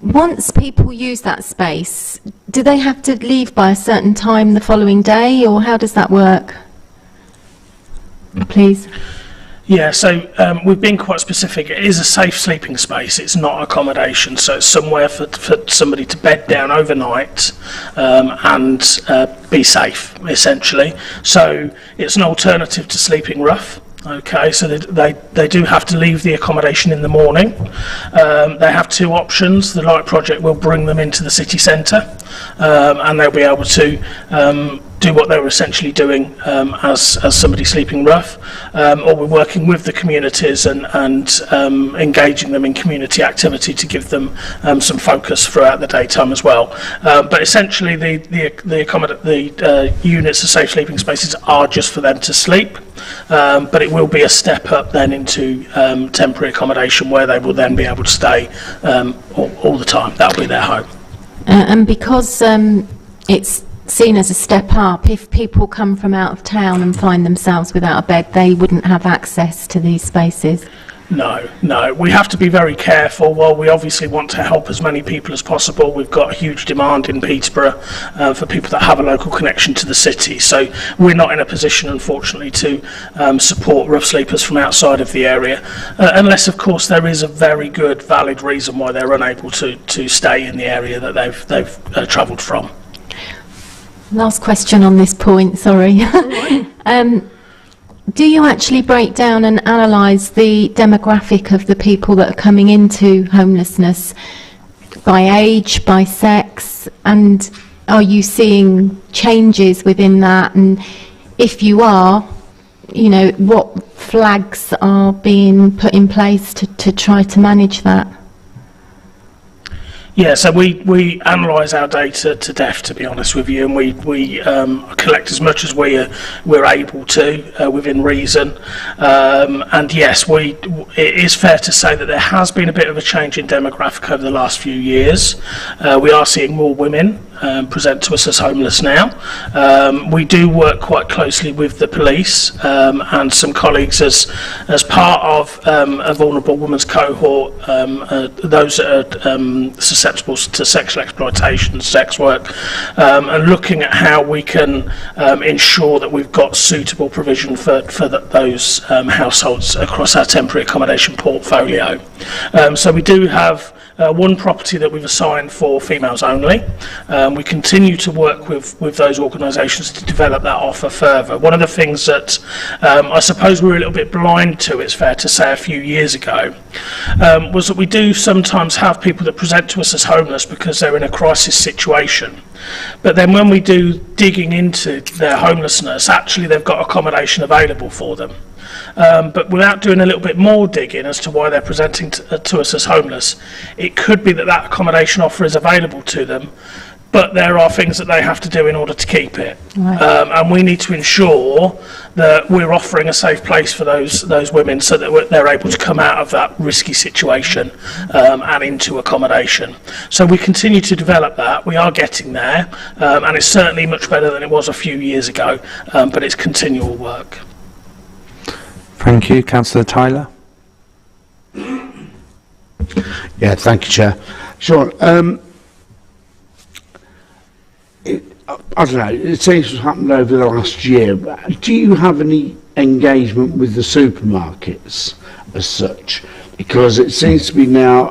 Once people use that space, do they have to leave by a certain time the following day, or how does that work? Please. Yeah, so we've been quite specific. It is a safe sleeping space. It's not accommodation, so it's somewhere for somebody to bed down overnight and be safe, essentially. So it's an alternative to sleeping rough. Okay, so they do have to leave the accommodation in the morning. They have two options. The Light Project will bring them into the city centre, and they'll be able to do what they were essentially doing as somebody sleeping rough, or we're working with the communities and engaging them in community activity to give them some focus throughout the daytime as well. But essentially the units of safe sleeping spaces are just for them to sleep, but it will be a step up then into temporary accommodation where they will then be able to stay all the time. That'll be their home. And because it's seen as a step up, if people come from out of town and find themselves without a bed, they wouldn't have access to these spaces? No. We have to be very careful. While we obviously want to help as many people as possible, we've got a huge demand in Peterborough for people that have a local connection to the city. So we're not in a position, unfortunately, to support rough sleepers from outside of the area, unless, of course, there is a very good, valid reason why they're unable to stay in the area that they've travelled from. Last question on this point, sorry. Do you actually break down and analyse the demographic of the people that are coming into homelessness by age, by sex, and are you seeing changes within that? And if you are, what flags are being put in place to try to manage that? Yeah, so we analyse our data to death, to be honest with you, and we collect as much as we're able to within reason. And yes, it is fair to say that there has been a bit of a change in demographic over the last few years. We are seeing more women present to us as homeless now. We do work quite closely with the police and some colleagues as part of a vulnerable women's cohort, those that are susceptible to sexual exploitation, sex work, and looking at how we can ensure that we've got suitable provision for those households across our temporary accommodation portfolio. So we do have one property that we've assigned for females only. We continue to work with those organisations to develop that offer further. One of the things that I suppose we were a little bit blind to, it's fair to say, a few years ago, was that we do sometimes have people that present to us as homeless because they're in a crisis situation. But then when we do digging into their homelessness, actually they've got accommodation available for them. But without doing a little bit more digging as to why they're presenting to us as homeless, it could be that that accommodation offer is available to them, but there are things that they have to do in order to keep it. Right. And we need to ensure that we're offering a safe place for those women so that they're able to come out of that risky situation and into accommodation. So we continue to develop that. We are getting there, and it's certainly much better than it was a few years ago, but it's continual work. Thank you. Councillor Tyler. Yeah, thank you, Chair. Sure. I don't know, it seems to have happened over the last year. Do you have any engagement with the supermarkets as such? Because it seems to be now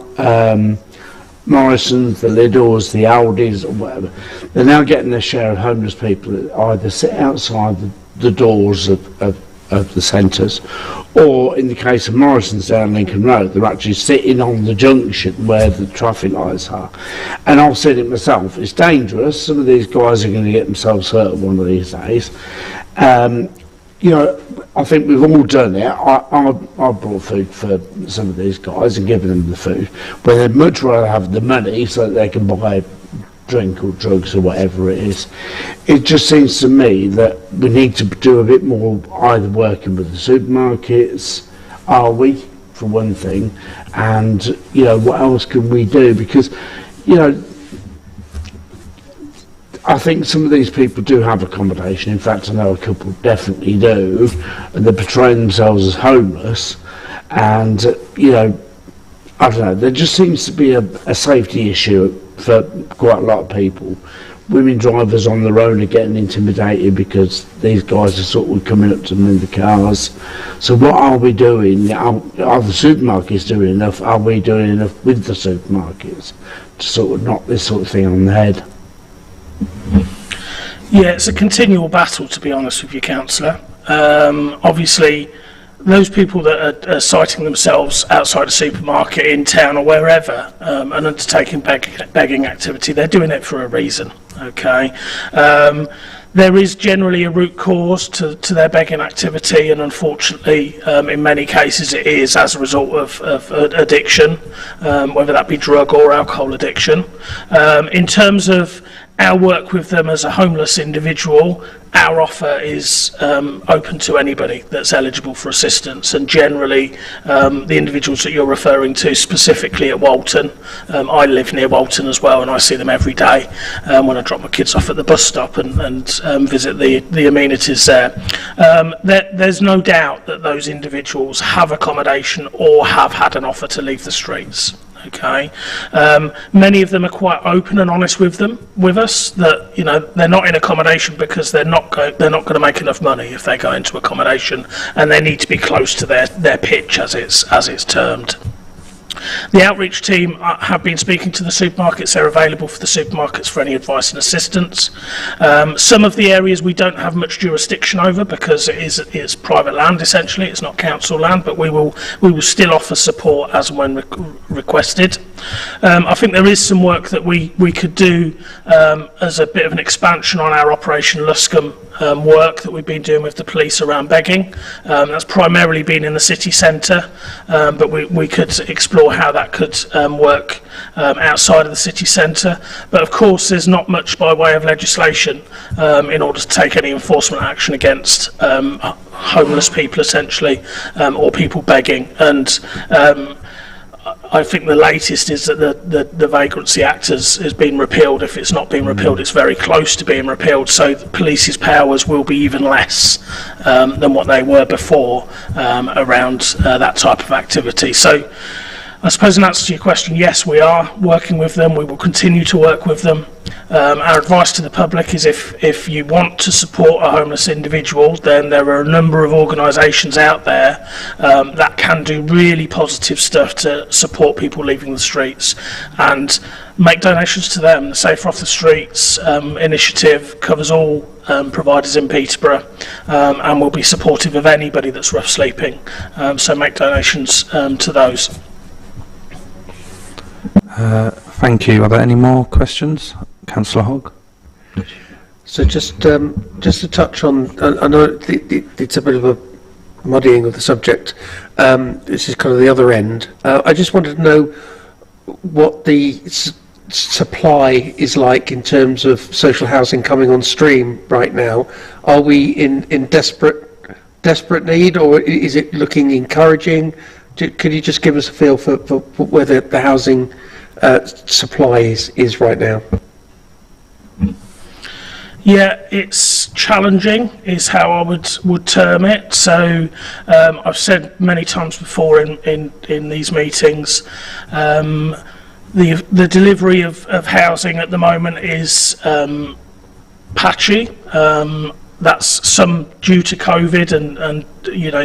Morrison's, the Lidl's, the Aldi's or whatever, they're now getting their share of homeless people that either sit outside the doors of the centres, or in the case of Morrison's down Lincoln Road, they're actually sitting on the junction where the traffic lights are. And I've said it myself, it's dangerous. Some of these guys are going to get themselves hurt one of these days. You know, I think we've all done it. I brought food for some of these guys and given them the food, but they'd much rather have the money so that they can buy drink or drugs or whatever it is. It just seems to me that we need to do a bit more either working with the supermarkets, are we, for one thing, and, you know, what else can we do? Because, you know, I think some of these people do have accommodation. In fact, I know a couple definitely do, and they're portraying themselves as homeless, and, you know, I don't know, there just seems to be a safety issue for quite a lot of people. Women drivers on the road are getting intimidated because these guys are sort of coming up to them in the cars. So what are we doing? Are the supermarkets doing enough? Are we doing enough with the supermarkets to sort of knock this sort of thing on the head? Yeah, it's a continual battle, to be honest with you, Councillor. Obviously, those people that are siting themselves outside a supermarket in town or wherever and undertaking begging activity, they're doing it for a reason, okay? There is generally a root cause to their begging activity, and unfortunately, in many cases, it is as a result of addiction, whether that be drug or alcohol addiction. In terms of our work with them as a homeless individual, our offer is open to anybody that's eligible for assistance, and generally the individuals that you're referring to specifically at Walton, I live near Walton as well, and I see them every day when I drop my kids off at the bus stop and visit the amenities there. There's no doubt that those individuals have accommodation or have had an offer to leave the streets. Okay, many of them are quite open and honest with us that, you know, they're not in accommodation because they're not going to make enough money if they go into accommodation, and they need to be close to their pitch, as it's termed. The outreach team have been speaking to the supermarkets. They're available for the supermarkets for any advice and assistance. Some of the areas we don't have much jurisdiction over because it's private land, essentially. It's not council land, but we will still offer support as and when requested. I think there is some work that we could do as a bit of an expansion on our Operation Luscombe work that we've been doing with the police around begging. That's primarily been in the city centre, but we could explore how that could work outside of the city centre. But of course there's not much by way of legislation in order to take any enforcement action against homeless people essentially, or people begging. And I think the latest is that the Vagrancy Act has been repealed. If it's not been repealed, it's very close to being repealed, so the police's powers will be even less than what they were before around that type of activity. So I suppose in answer to your question, yes, we are working with them. We will continue to work with them. Our advice to the public is if you want to support a homeless individual, then there are a number of organisations out there that can do really positive stuff to support people leaving the streets, and make donations to them. The Safer Off the Streets initiative covers all providers in Peterborough, and will be supportive of anybody that's rough sleeping. So make donations to those. Thank you. Are there any more questions? Councillor Hogg? So just to touch on, I know it's a bit of a muddying of the subject. This is kind of the other end. I just wanted to know what the supply is like in terms of social housing coming on stream right now. Are we in desperate need, or is it looking encouraging? Could you just give us a feel for where the housing supply is right now? Yeah, it's challenging, is how I would term it. So I've said many times before in these meetings, the delivery of housing at the moment is patchy. That's some due to COVID and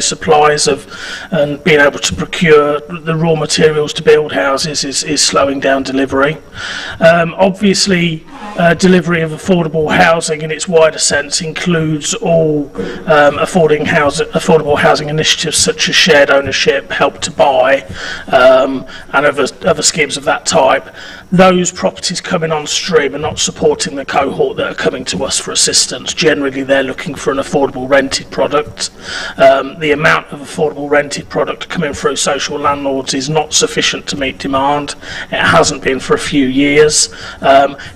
supplies and being able to procure the raw materials to build houses is slowing down delivery. Obviously, delivery of affordable housing in its wider sense includes all affordable housing initiatives such as shared ownership, help to buy, and other schemes of that type. Those properties coming on stream are not supporting the cohort that are coming to us for assistance. Generally, they're looking for an affordable rented product. The amount of affordable rented product coming through social landlords is not sufficient to meet demand. It hasn't been for a few years,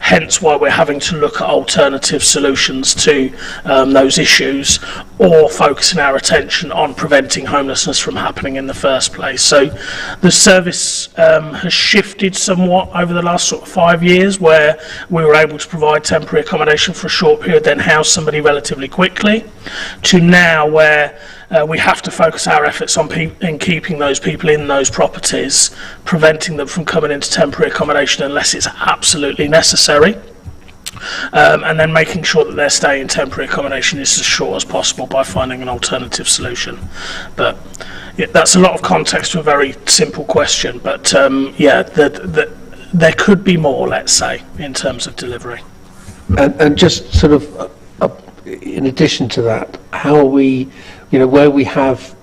hence why we're having to look at alternative solutions to those issues, or focusing our attention on preventing homelessness from happening in the first place. So the service has shifted somewhat over the last sort of 5 years, where we were able to provide temporary accommodation for a short period, then house somebody relatively quickly, to now where we have to focus our efforts on keeping those people in those properties, preventing them from coming into temporary accommodation unless it's absolutely necessary, and then making sure that their stay in temporary accommodation is as short as possible by finding an alternative solution. But yeah, that's a lot of context to a very simple question, but there could be more, let's say, in terms of delivery. And just sort of in addition to that, how are we, where we have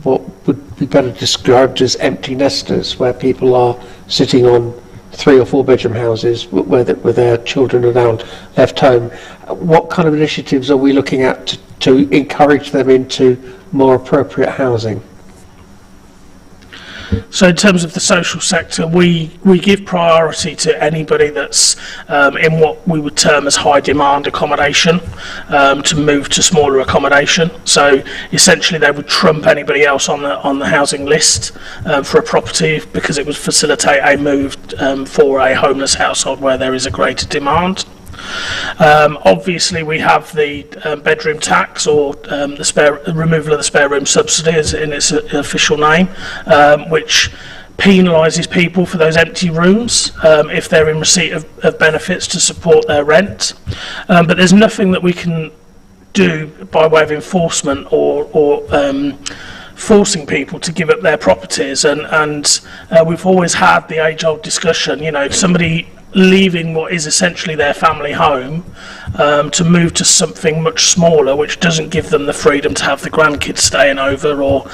what would be better described as empty nesters, where people are sitting on 3 or 4 bedroom houses where their children are now left home, what kind of initiatives are we looking at to encourage them into more appropriate housing? So in terms of the social sector, we give priority to anybody that's in what we would term as high demand accommodation, to move to smaller accommodation. So essentially they would trump anybody else on the housing list for a property, because it would facilitate a move for a homeless household where there is a greater demand. Obviously we have the bedroom tax, or the removal of the spare room subsidy as in its official name, which penalises people for those empty rooms if they're in receipt of benefits to support their rent. But there's nothing that we can do by way of enforcement or forcing people to give up their properties, and we've always had the age-old discussion, somebody leaving what is essentially their family home to move to something much smaller, which doesn't give them the freedom to have the grandkids staying over, or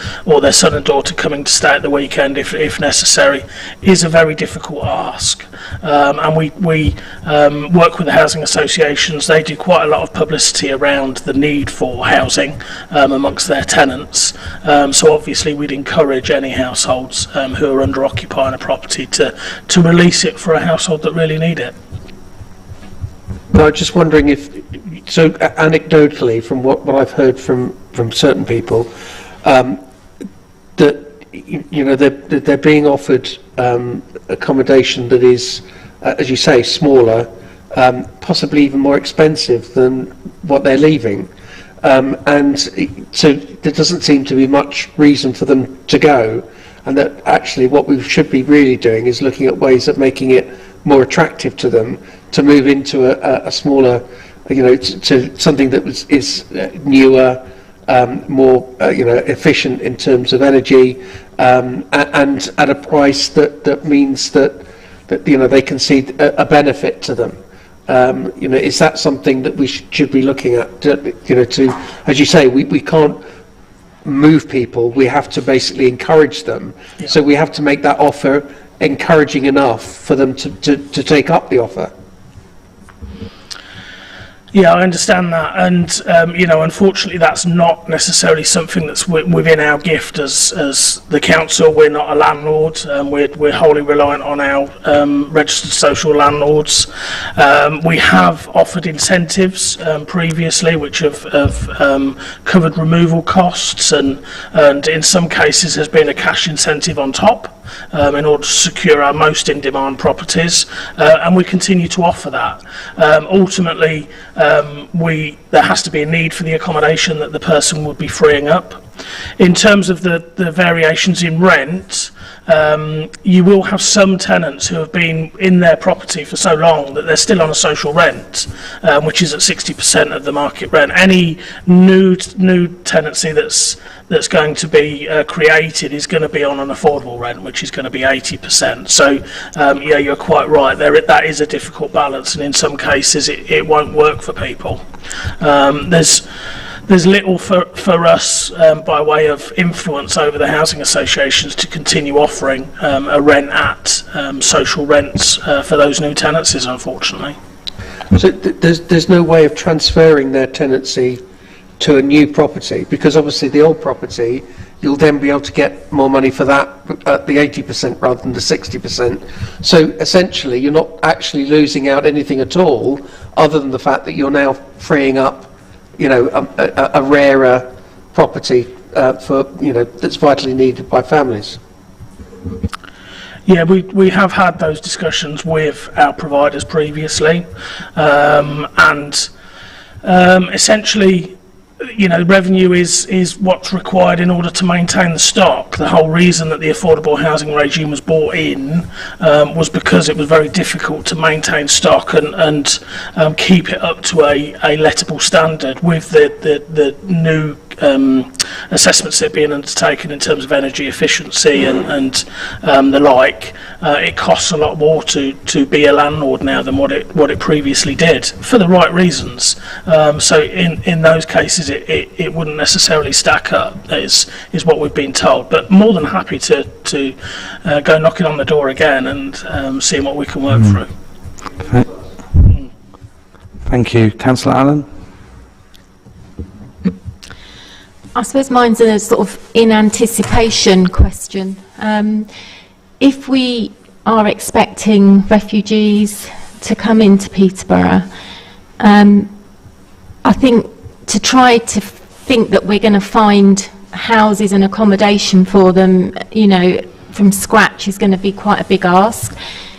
their son and daughter coming to stay at the weekend if necessary, is a very difficult ask. And we work with the housing associations. They do quite a lot of publicity around the need for housing amongst their tenants. So obviously we'd encourage any households who are under occupying a property to release it for a household that really need it. No, I'm just wondering so anecdotally, from what I've heard from certain people, that they're being offered accommodation that is, as you say, smaller, possibly even more expensive than what they're leaving, and so there doesn't seem to be much reason for them to go. and that actually what we should be really doing is looking at ways of making it more attractive to them to move into a smaller, to something that is newer, more efficient in terms of energy, and at a price that means that they can see a benefit to them. Is that something that we should be looking at? To, as you say, we can't move people. We have to basically encourage them. Yeah. So we have to make that offer encouraging enough for them to take up the offer. Yeah, I understand that, and unfortunately, that's not necessarily something that's within our gift as the council. We're not a landlord. We're wholly reliant on our registered social landlords. We have offered incentives previously, which have covered removal costs, and in some cases, there's been a cash incentive on top in order to secure our most in-demand properties, and we continue to offer that. Ultimately, there has to be a need for the accommodation that the person would be freeing up. In terms of the variations in rent, you will have some tenants who have been in their property for so long that they're still on a social rent, which is at 60% of the market rent. Any new tenancy that's going to be created is going to be on an affordable rent, which is going to be 80%. So yeah, you're quite right. That is a difficult balance, and in some cases it won't work for people. There's little for us by way of influence over the housing associations to continue offering a rent at social rents for those new tenancies, unfortunately. So there's no way of transferring their tenancy to a new property, because obviously the old property, you'll then be able to get more money for that at the 80% rather than the 60%. So essentially you're not actually losing out anything at all, other than the fact that you're now freeing up a rarer property for that's vitally needed by families. Yeah, we have had those discussions with our providers previously, and essentially, revenue is what's required in order to maintain the stock. The whole reason that the affordable housing regime was brought in was because it was very difficult to maintain stock and keep it up to a lettable standard with the new assessments that are being undertaken in terms of energy efficiency and the like. It costs a lot more to be a landlord now than what it previously did, for the right reasons. So in those cases it wouldn't necessarily stack up, is what we've been told, but More than happy to go knocking on the door again and seeing what we can work through. Thank you. Councillor Allen? I suppose mine's a sort of in anticipation question. If we are expecting refugees to come into Peterborough, I think to try to think that we're going to find houses and accommodation for them, from scratch is going to be quite a big ask.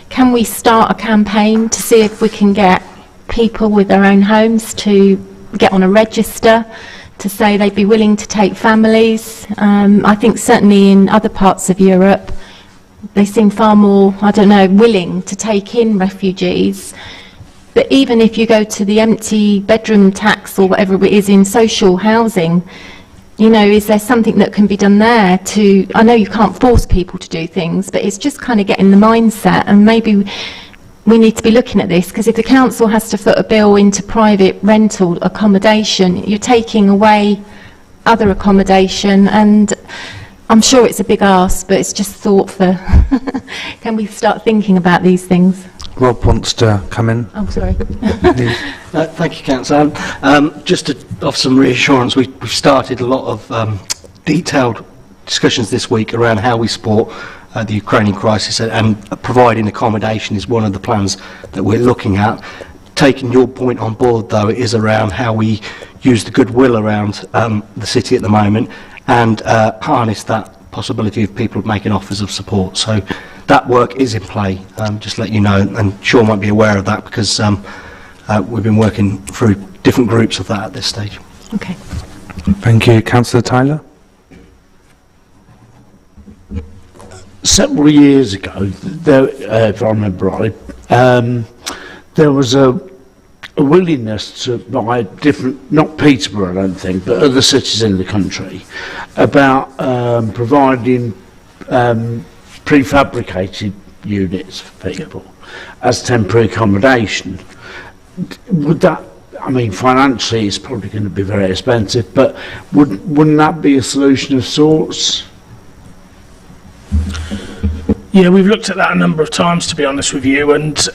Can we start a campaign to see if we can get people with their own homes to get on a register, to say they'd be willing to take families? I think certainly in other parts of Europe, they seem far more, willing to take in refugees. But even if you go to the empty bedroom tax or whatever it is in social housing, is there something that can be done there to, I know you can't force people to do things, but it's just kind of getting the mindset, and maybe we need to be looking at this, because if the council has to foot a bill into private rental accommodation, you're taking away other accommodation, and I'm sure it's a big ask, but it's just thought for, can we start thinking about these things? Rob wants to come in. Oh, sorry. Thank you, Councillor. Just to offer some reassurance, we've started a lot of detailed discussions this week around how we support the Ukrainian crisis, and providing accommodation is one of the plans that we're looking at. Taking your point on board, though, it is around how we use the goodwill around the city at the moment and harness that possibility of people making offers of support. So that work is in play, just to let you know, and Sean might be aware of that, because we've been working through different groups of that at this stage. Okay. Thank you. Councillor Tyler? several years ago, there, if I remember right, there was a willingness to buy different, not Peterborough I don't think, but other cities in the country, about providing prefabricated units for people as temporary accommodation. Would that, I mean, financially it's probably going to be very expensive, but wouldn't that be a solution of sorts? Yeah, we've looked at that a number of times, to be honest with you, and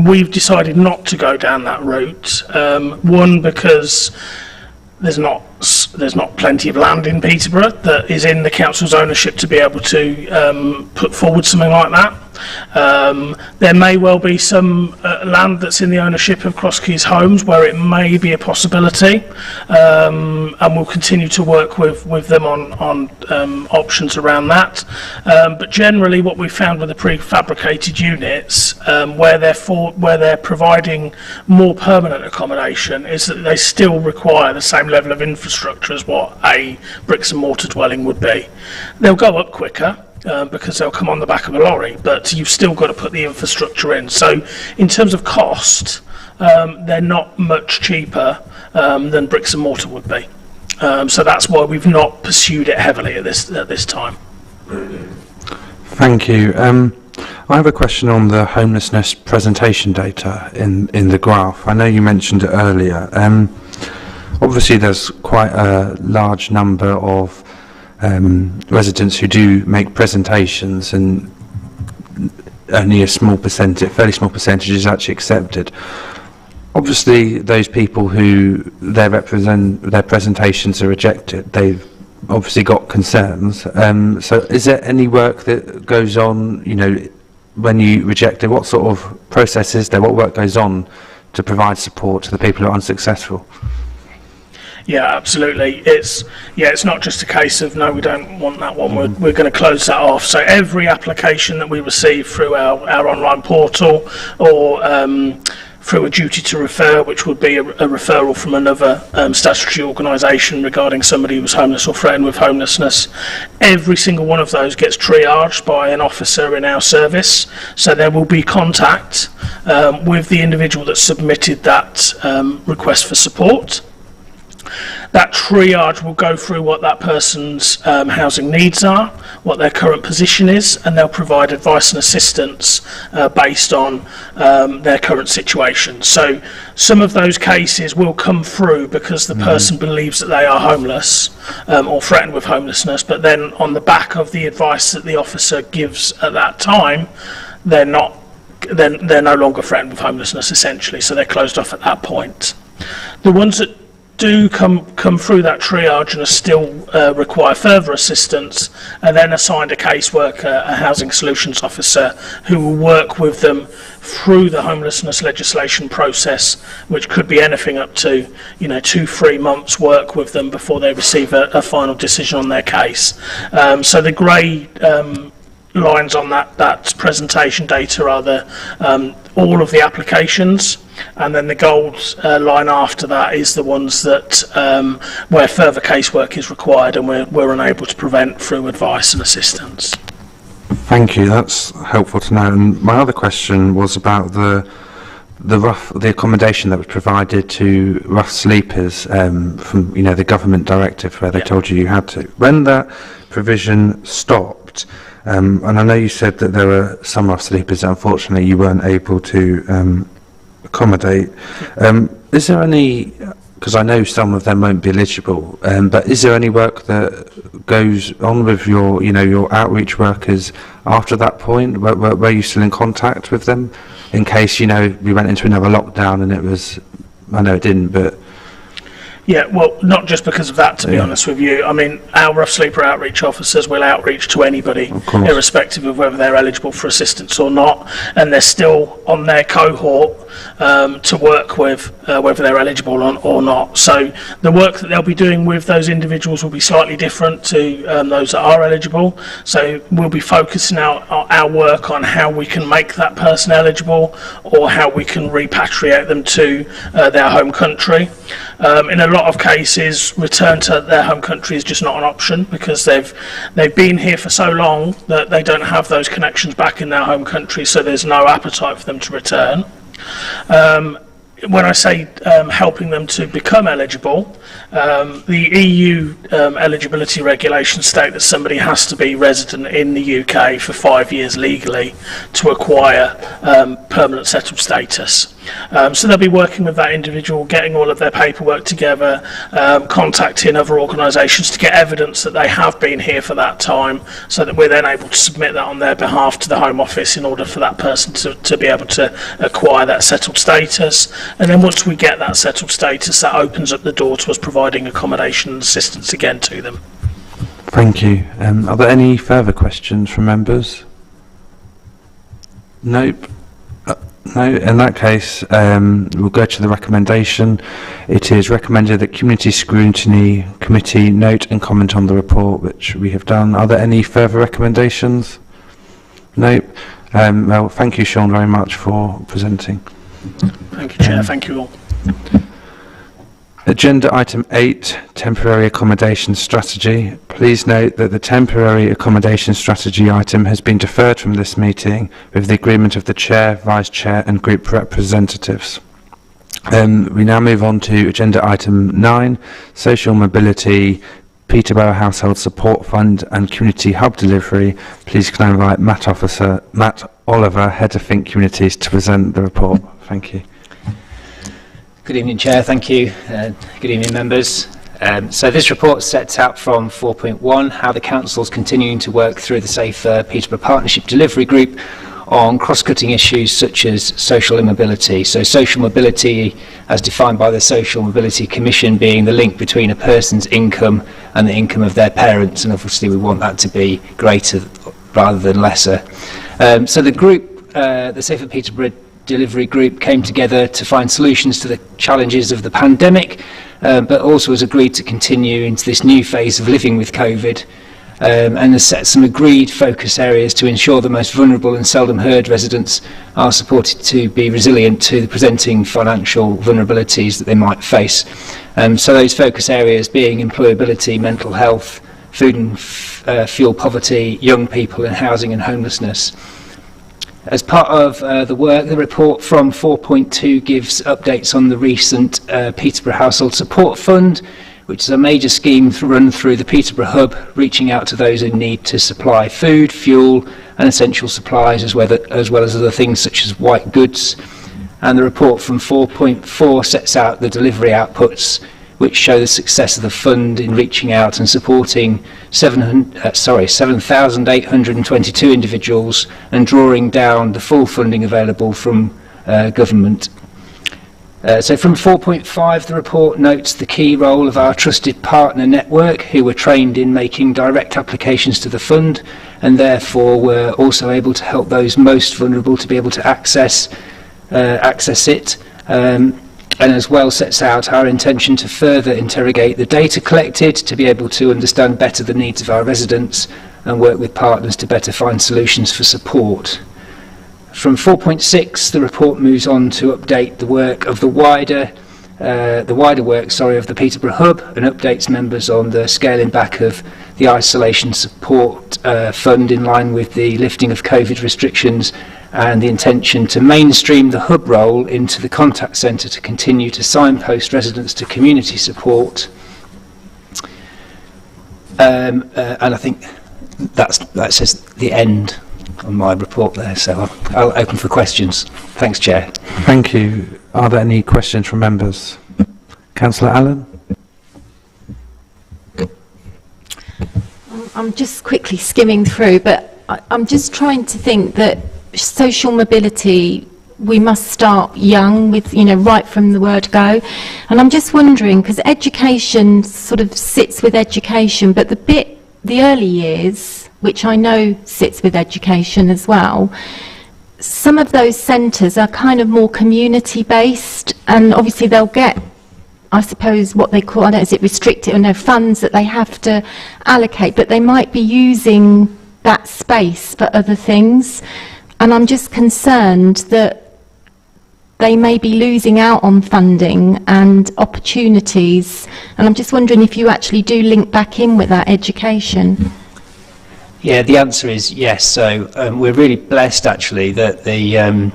we've decided not to go down that route. One, because there's not plenty of land in Peterborough that is in the council's ownership to be able to put forward something like that. There may well be some land that's in the ownership of Cross Keys Homes where it may be a possibility, and we'll continue to work with them on options around that. But generally what we've found with the prefabricated units, where they're providing more permanent accommodation, is that they still require the same level of infrastructure as what a bricks and mortar dwelling would be. They'll go up quicker, because they'll come on the back of a lorry, but you've still got to put the infrastructure in. So in terms of cost, they're not much cheaper than bricks and mortar would be. So that's why we've not pursued it heavily at this time. Thank you. I have a question on the homelessness presentation data in the graph. I know you mentioned it earlier. Obviously there's quite a large number of residents who do make presentations, and only a small percentage, fairly small percentage, is actually accepted. Obviously, those people who their presentations are rejected, they've obviously got concerns. So, is there any work that goes on? You know, when you reject it, what sort of process is there? What work goes on to provide support to the people who are unsuccessful? Yeah, absolutely. It's not just a case of no, we don't want that one. We're going to close that off. So every application that we receive through our online portal, or through a duty to refer, which would be a referral from another statutory organisation regarding somebody who's homeless or threatened with homelessness, every single one of those gets triaged by an officer in our service. So there will be contact with the individual that submitted that request for support. That triage will go through what that person's housing needs are, what their current position is, and they'll provide advice and assistance based on their current situation. So some of those cases will come through because the person believes that they are homeless or threatened with homelessness, but then on the back of the advice that the officer gives at that time, they're no longer threatened with homelessness, essentially, so they're closed off at that point. The ones that do come through that triage and still require further assistance, and then assigned a caseworker, a housing solutions officer, who will work with them through the homelessness legislation process, which could be anything up to 2-3 months work with them before they receive a final decision on their case. So the grey lines on that presentation data are all of the applications, and then the gold line after that is the ones that where further casework is required and we're unable to prevent through advice and assistance. Thank you, that's helpful to know. And my other question was about the accommodation that was provided to rough sleepers from the government directive where they told you had to. When that provision stopped, and I know you said that there were some rough sleepers that unfortunately you weren't able to accommodate. Is there any, because I know some of them won't be eligible, but is there any work that goes on with your outreach workers after that point? Were you still in contact with them in case we went into another lockdown and it was, I know it didn't, but yeah, well, not just because of that, to be honest with you. I mean, our rough sleeper outreach officers will outreach to anybody, irrespective of whether they're eligible for assistance or not, and they're still on their cohort to work with, whether they're eligible or not. So the work that they'll be doing with those individuals will be slightly different to those that are eligible. So we'll be focusing our work on how we can make that person eligible, or how we can repatriate them to their home country. In a lot of cases, return to their home country is just not an option, because they've been here for so long that they don't have those connections back in their home country, so there's no appetite for them to return. When I say helping them to become eligible, the EU eligibility regulations state that somebody has to be resident in the UK for 5 years legally to acquire permanent settled status. So they'll be working with that individual, getting all of their paperwork together, contacting other organisations to get evidence that they have been here for that time, so that we're then able to submit that on their behalf to the Home Office in order for that person to be able to acquire that settled status. And then once we get that settled status, that opens up the door to us providing accommodation and assistance again to them. Thank you. Are there any further questions from members? Nope. No, in that case, we'll go to the recommendation. It is recommended that Community Scrutiny Committee note and comment on the report, which we have done. Are there any further recommendations? Nope. Well, thank you, Sean, very much for presenting. Thank you, Chair. Thank you all. Agenda item 8, temporary accommodation strategy. Please note that the temporary accommodation strategy item has been deferred from this meeting with the agreement of the Chair, Vice Chair and Group representatives. We now move on to agenda item 9, social mobility, Peterborough Household Support Fund and Community Hub Delivery. Please can I invite Matt Oliver, Head of Think Communities, to present the report. Thank you. Good evening, Chair. Thank you. Good evening, members. So this report sets out from 4.1 how the Council is continuing to work through the Safer Peterborough Partnership Delivery Group on cross-cutting issues such as social immobility. So social mobility, as defined by the Social Mobility Commission, being the link between a person's income and the income of their parents, and obviously we want that to be greater rather than lesser. So the group, the Safer Peterborough Delivery Group, came together to find solutions to the challenges of the pandemic, but also has agreed to continue into this new phase of living with COVID, and has set some agreed focus areas to ensure the most vulnerable and seldom heard residents are supported to be resilient to the presenting financial vulnerabilities that they might face. So those focus areas being employability, mental health, food and fuel poverty, young people and housing and homelessness. As part of the work, the report from 4.2 gives updates on the recent Peterborough Household Support Fund, which is a major scheme run through the Peterborough Hub, reaching out to those in need to supply food, fuel and essential supplies, as well as other things such as white goods. And the report from 4.4 sets out the delivery outputs, which show the success of the fund in reaching out and supporting 7,822 individuals and drawing down the full funding available from government. So from 4.5, the report notes the key role of our trusted partner network, who were trained in making direct applications to the fund and therefore were also able to help those most vulnerable to be able to access it. And as well sets out our intention to further interrogate the data collected to be able to understand better the needs of our residents and work with partners to better find solutions for support. From 4.6, the report moves on to update the work of the wider work of the Peterborough Hub, and updates members on the scaling back of the isolation support fund in line with the lifting of COVID restrictions, and the intention to mainstream the hub role into the contact centre to continue to signpost residents to community support. And I think that says the end on my report there, so I'll open for questions. Thanks, Chair. Thank you. Are there any questions from members? Councillor Allen? I'm just quickly skimming through, but I'm just trying to think that social mobility, we must start young with, right from the word go. And I'm just wondering, because education sort of sits with education, but the early years, which I know sits with education as well, some of those centres are kind of more community based, and obviously they'll get, I suppose, what they call, I don't know, is it restricted or no, funds that they have to allocate, but they might be using that space for other things. And I'm just concerned that they may be losing out on funding and opportunities. And I'm just wondering if you actually do link back in with that education. Yeah, the answer is yes. So we're really blessed, actually, that the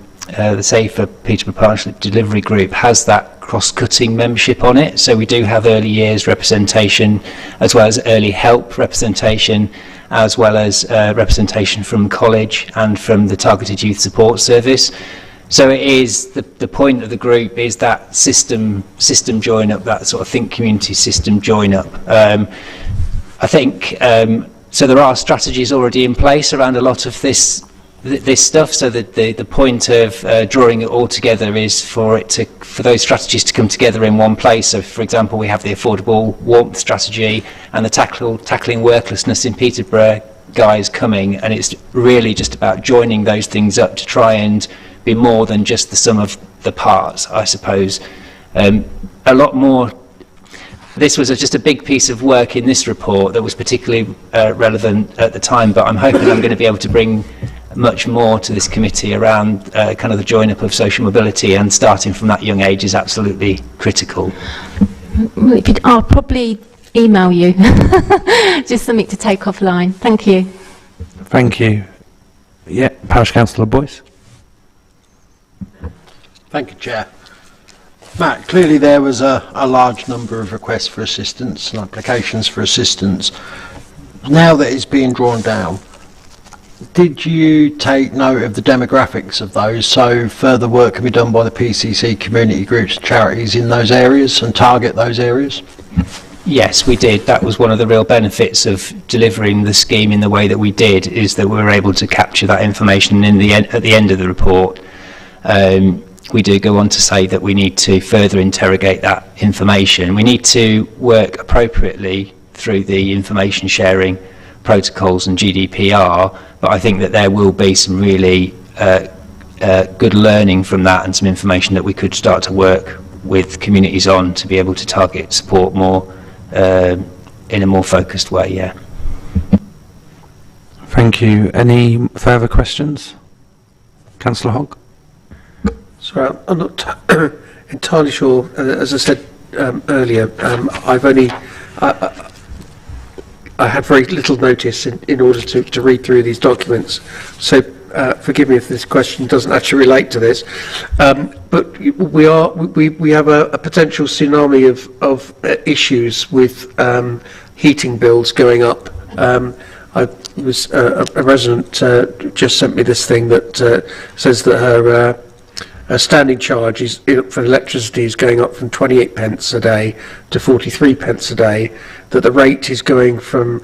Safer Peterborough Partnership Delivery Group has that cross-cutting membership on it. So we do have early years representation, as well as early help representation, as well as representation from college and from the Targeted Youth Support Service. So it is, the point of the group is that system join up, that sort of think community system join up. I think, so there are strategies already in place around a lot of this stuff, so that the point of drawing it all together is for those strategies to come together in one place. So for example, we have the affordable warmth strategy and the tackling worklessness in Peterborough guys coming, and it's really just about joining those things up to try and be more than just the sum of the parts, I suppose. A lot more. This was just a big piece of work in this report that was particularly relevant at the time, but I'm hoping I'm going to be able to bring much more to this committee around kind of the join up of social mobility, and starting from that young age is absolutely critical. I'll probably email you, just something to take offline. Thank you. Thank you. Yeah, Parish Councillor Boyce. Thank you, Chair. Matt, clearly there was a large number of requests for assistance and applications for assistance. Now that it's being drawn down, did you take note of the demographics of those, so further work can be done by the PCC community groups and charities in those areas and target those areas? Yes, we did. That was one of the real benefits of delivering the scheme in the way that we did, is that we were able to capture that information at the end of the report. We do go on to say that we need to further interrogate that information. We need to work appropriately through the information sharing protocols and GDPR, but I think that there will be some really good learning from that, and some information that we could start to work with communities on to be able to target support more in a more focused way. Yeah. Thank you. Any further questions? Councillor Hogg? Sorry, I'm not entirely sure. As I said earlier, I had very little notice in order to read through these documents. So forgive me if this question doesn't actually relate to this. But we have a potential tsunami of issues with heating bills going up. A resident just sent me this thing that says that her standing charge for electricity is going up from 28 pence a day to 43 pence a day, that the rate is going from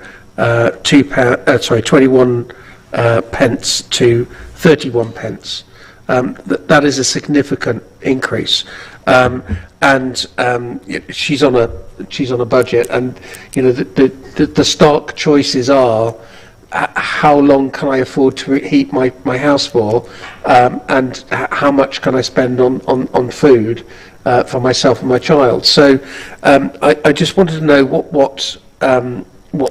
21 pence to 31 pence. That is a significant increase. And she's on a budget, and the stark choices are, how long can I afford to heat my house for, and how much can I spend on food for myself and my child. So I just wanted to know what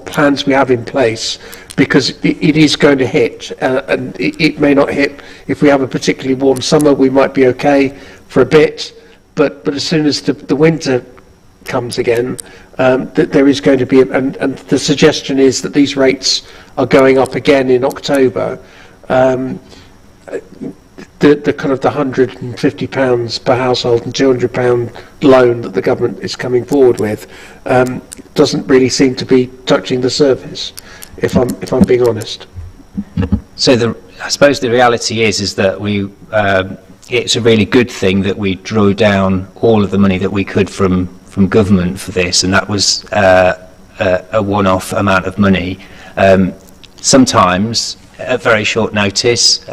plans we have in place, because it is going to hit, and it may not hit. If we have a particularly warm summer, we might be okay for a bit, but as soon as the winter comes again, that there is going to be, and the suggestion is that these rates are going up again in October. The kind of the £150 per household and £200 loan that the government is coming forward with doesn't really seem to be touching the surface, if I'm being honest. So I suppose the reality is that it's a really good thing that we drew down all of the money that we could from government for this, and that was a one-off amount of money. Sometimes at very short notice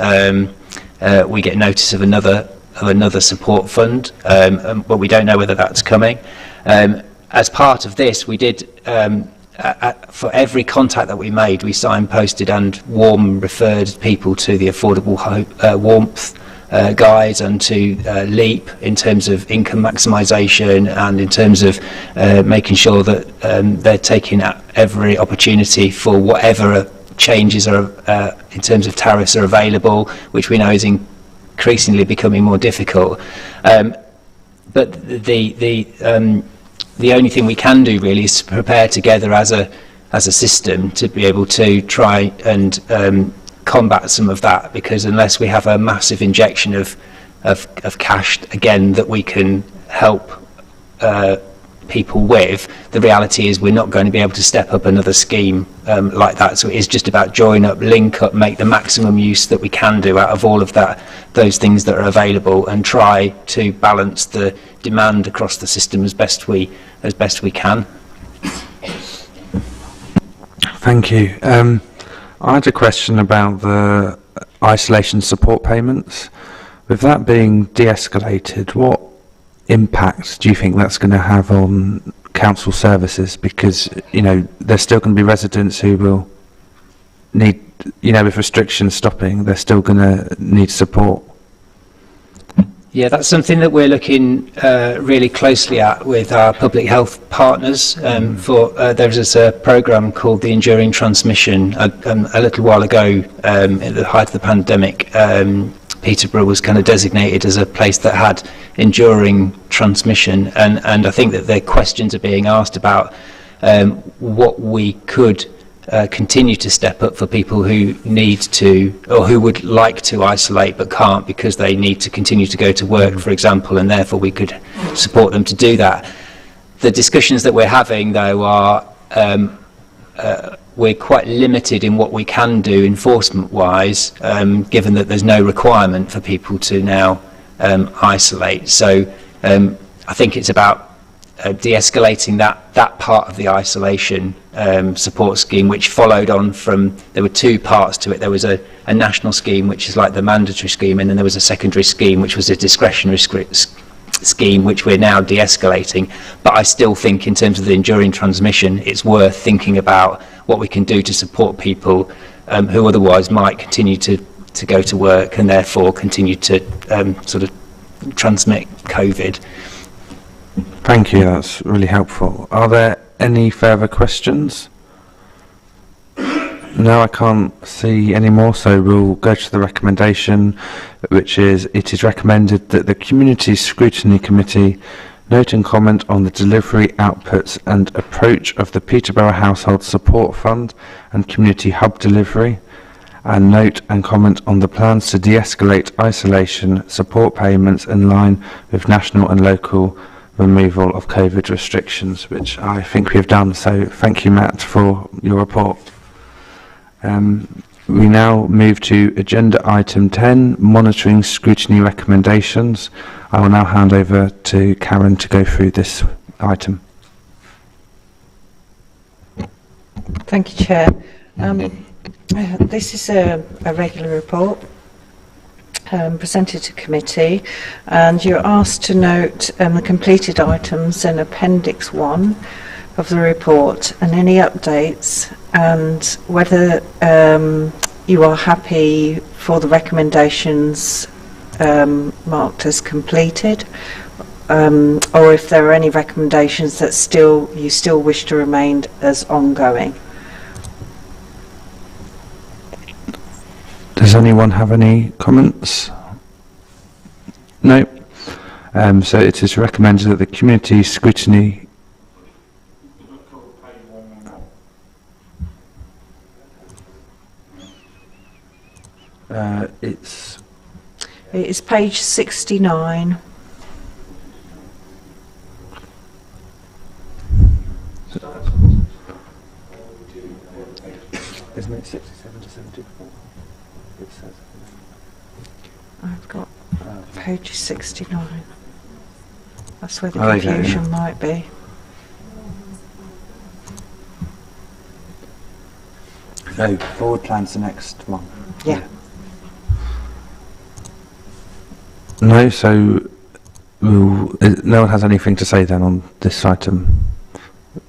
we get notice of another support fund, but we don't know whether that's coming. As part of this, we did for every contact that we made, we signposted and warm referred people to the Affordable Warmth guide and to LEAP in terms of income maximisation and in terms of making sure that they're taking every opportunity for whatever changes are in terms of tariffs are available, which we know is increasingly becoming more difficult. But the only thing we can do really is to prepare together as a system to be able to try and combat some of that, because unless we have a massive injection of cash again that we can help people with, the reality is we're not going to be able to step up another scheme like that. So it is just about join up, link up, make the maximum use that we can do out of all of those things that are available, and try to balance the demand across the system as best we can. Thank you. I had a question about the isolation support payments. With that being de-escalated, what impact do you think that's going to have on council services? Because, you know, there's still going to be residents who will need, you know, with restrictions stopping, they're still going to need support. Yeah, that's something that we're looking really closely at with our public health partners. There's a programme called the Enduring Transmission. A little while ago, at the height of the pandemic, Peterborough was kind of designated as a place that had enduring transmission, and I think that the questions are being asked about what we could continue to step up for people who need to, or who would like to isolate but can't because they need to continue to go to work, for example, and therefore we could support them to do that. The discussions that we're having, though, are we're quite limited in what we can do enforcement-wise, given that there's no requirement for people to now isolate. So I think it's about de-escalating that part of the isolation support scheme, which followed on from, there were two parts to it. There was a national scheme, which is like the mandatory scheme, and then there was a secondary scheme, which was a discretionary scheme, which we're now de-escalating. But I still think in terms of the enduring transmission, it's worth thinking about what we can do to support people who otherwise might continue to go to work and therefore continue to sort of transmit COVID. Thank you, that's really helpful. Are there any further questions? No, I can't see any more, so we'll go to the recommendation, which is, it is recommended that the Community Scrutiny Committee note and comment on the delivery, outputs and approach of the Peterborough Household Support Fund and Community Hub delivery, and note and comment on the plans to de-escalate isolation support payments in line with national and local removal of COVID restrictions, which I think we've done. So thank you, Matt, for your report. We now move to agenda item 10, monitoring scrutiny recommendations. I will now hand over to Karen to go through this item. Thank you, Chair. This is a regular report presented to committee, and you're asked to note the completed items in Appendix 1 of the report and any updates, and whether you are happy for the recommendations marked as completed, or if there are any recommendations that you still wish to remain as ongoing. Does anyone have any comments? No. So it is recommended that the community scrutiny It's page 69. Isn't it 67 to 74? It says. I've got page 69. That's where the Oh, confusion might be. No, forward plan's the next one. Yeah. No, so no one has anything to say then on this item.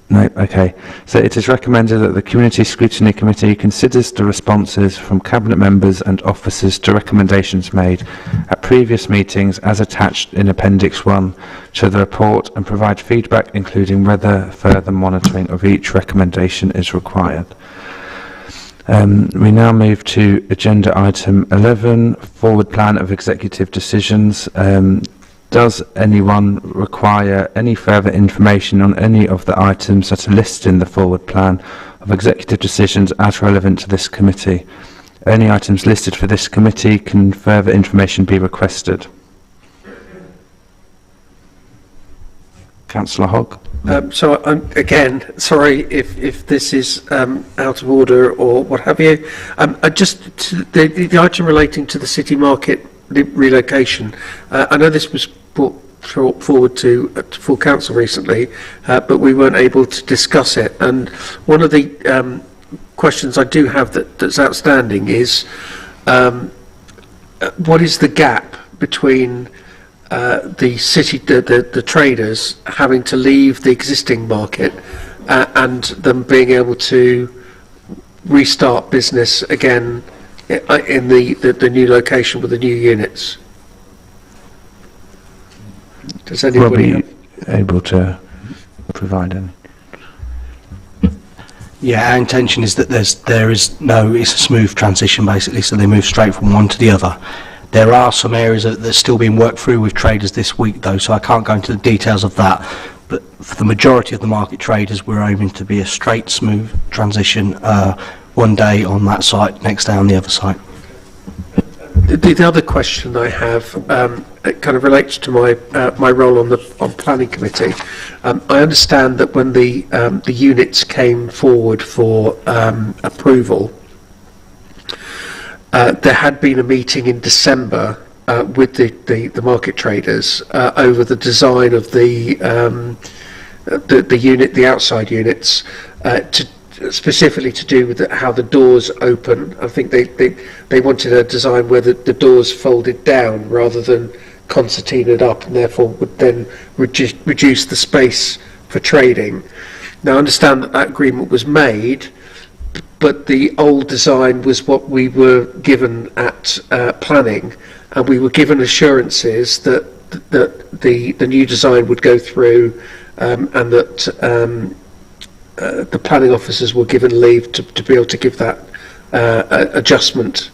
No, okay. So it is recommended that the Community Scrutiny Committee considers the responses from Cabinet members and officers to recommendations made at previous meetings as attached in Appendix 1 to the report and provide feedback including whether further monitoring of each recommendation is required. We now move to agenda item 11, forward plan of executive decisions. Does anyone require any further information on any of the items that are listed in the forward plan of executive decisions as relevant to this committee? Any items listed for this committee, can further information be requested? Councillor Hogg. So again, sorry if this is out of order or what have you. The item relating to the city market relocation. I know this was brought forward to full council recently, but we weren't able to discuss it. And one of the questions I do have that's outstanding is what is the gap between the city, the traders having to leave the existing market and them being able to restart business again in the new location with the new units? Does anybody be able to provide any? Yeah, our intention is that it's a smooth transition basically, so they move straight from one to the other. There are some areas that are still being worked through with traders this week though, so I can't go into the details of that. But for the majority of the market traders, we're aiming to be a straight, smooth transition, one day on that site, next day on the other site. The other question I have, it kind of relates to my role on planning committee. I understand that when the units came forward for approval, there had been a meeting in December with the market traders over the design of the unit, the outside units, specifically to do with how the doors open. I think they wanted a design where the doors folded down rather than concertinaed up, and therefore would then reduce the space for trading. Now I understand that agreement was made, but the old design was what we were given at planning, and we were given assurances that the new design would go through, and that the planning officers were given leave to be able to give that adjustment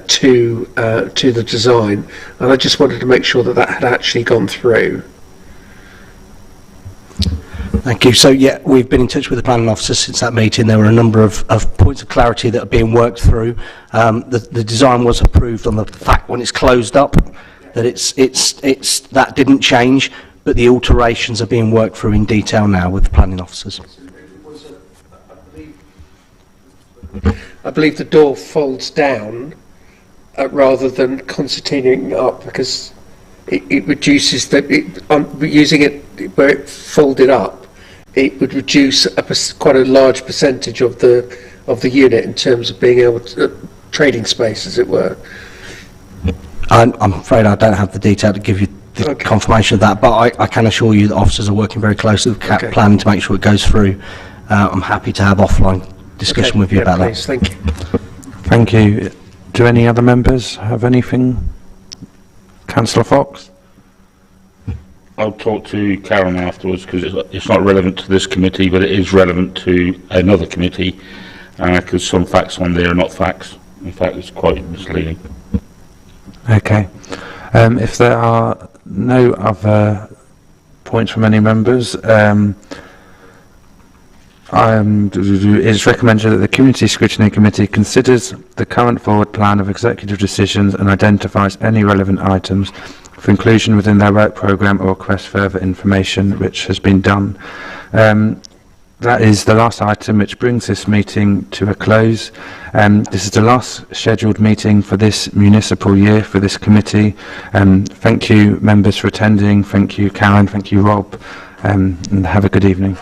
to the design, and I just wanted to make sure that had actually gone through. Thank you. So yeah, we've been in touch with the planning officers since that meeting. There were a number of points of clarity that are being worked through. The design was approved on the fact when it's closed up that it's that didn't change, but the alterations are being worked through in detail now with the planning officers. I believe the door folds down rather than concertinaing up, because it reduces using it where it folded up. It would reduce quite a large percentage of the unit in terms of being able to trading space, as it were. I'm afraid I don't have the detail to give you the confirmation of that, but I can assure you that officers are working very closely with planning to make sure it goes through. I'm happy to have offline discussion with you about please, that. Thank you. Thank you. Do any other members have anything? Councillor Fox? I'll talk to Karen afterwards because it's not relevant to this committee, but it is relevant to another committee because some facts on there are not facts. In fact, it's quite misleading. Okay. If there are no other points from any members, it's recommended that the Community Scrutiny Committee considers the current forward plan of executive decisions and identifies any relevant items for inclusion within their work programme or request further information, which has been done. That is the last item, which brings this meeting to a close. This is the last scheduled meeting for this municipal year for this committee. Thank you, members, for attending. Thank you, Karen. Thank you, Rob. And have a good evening.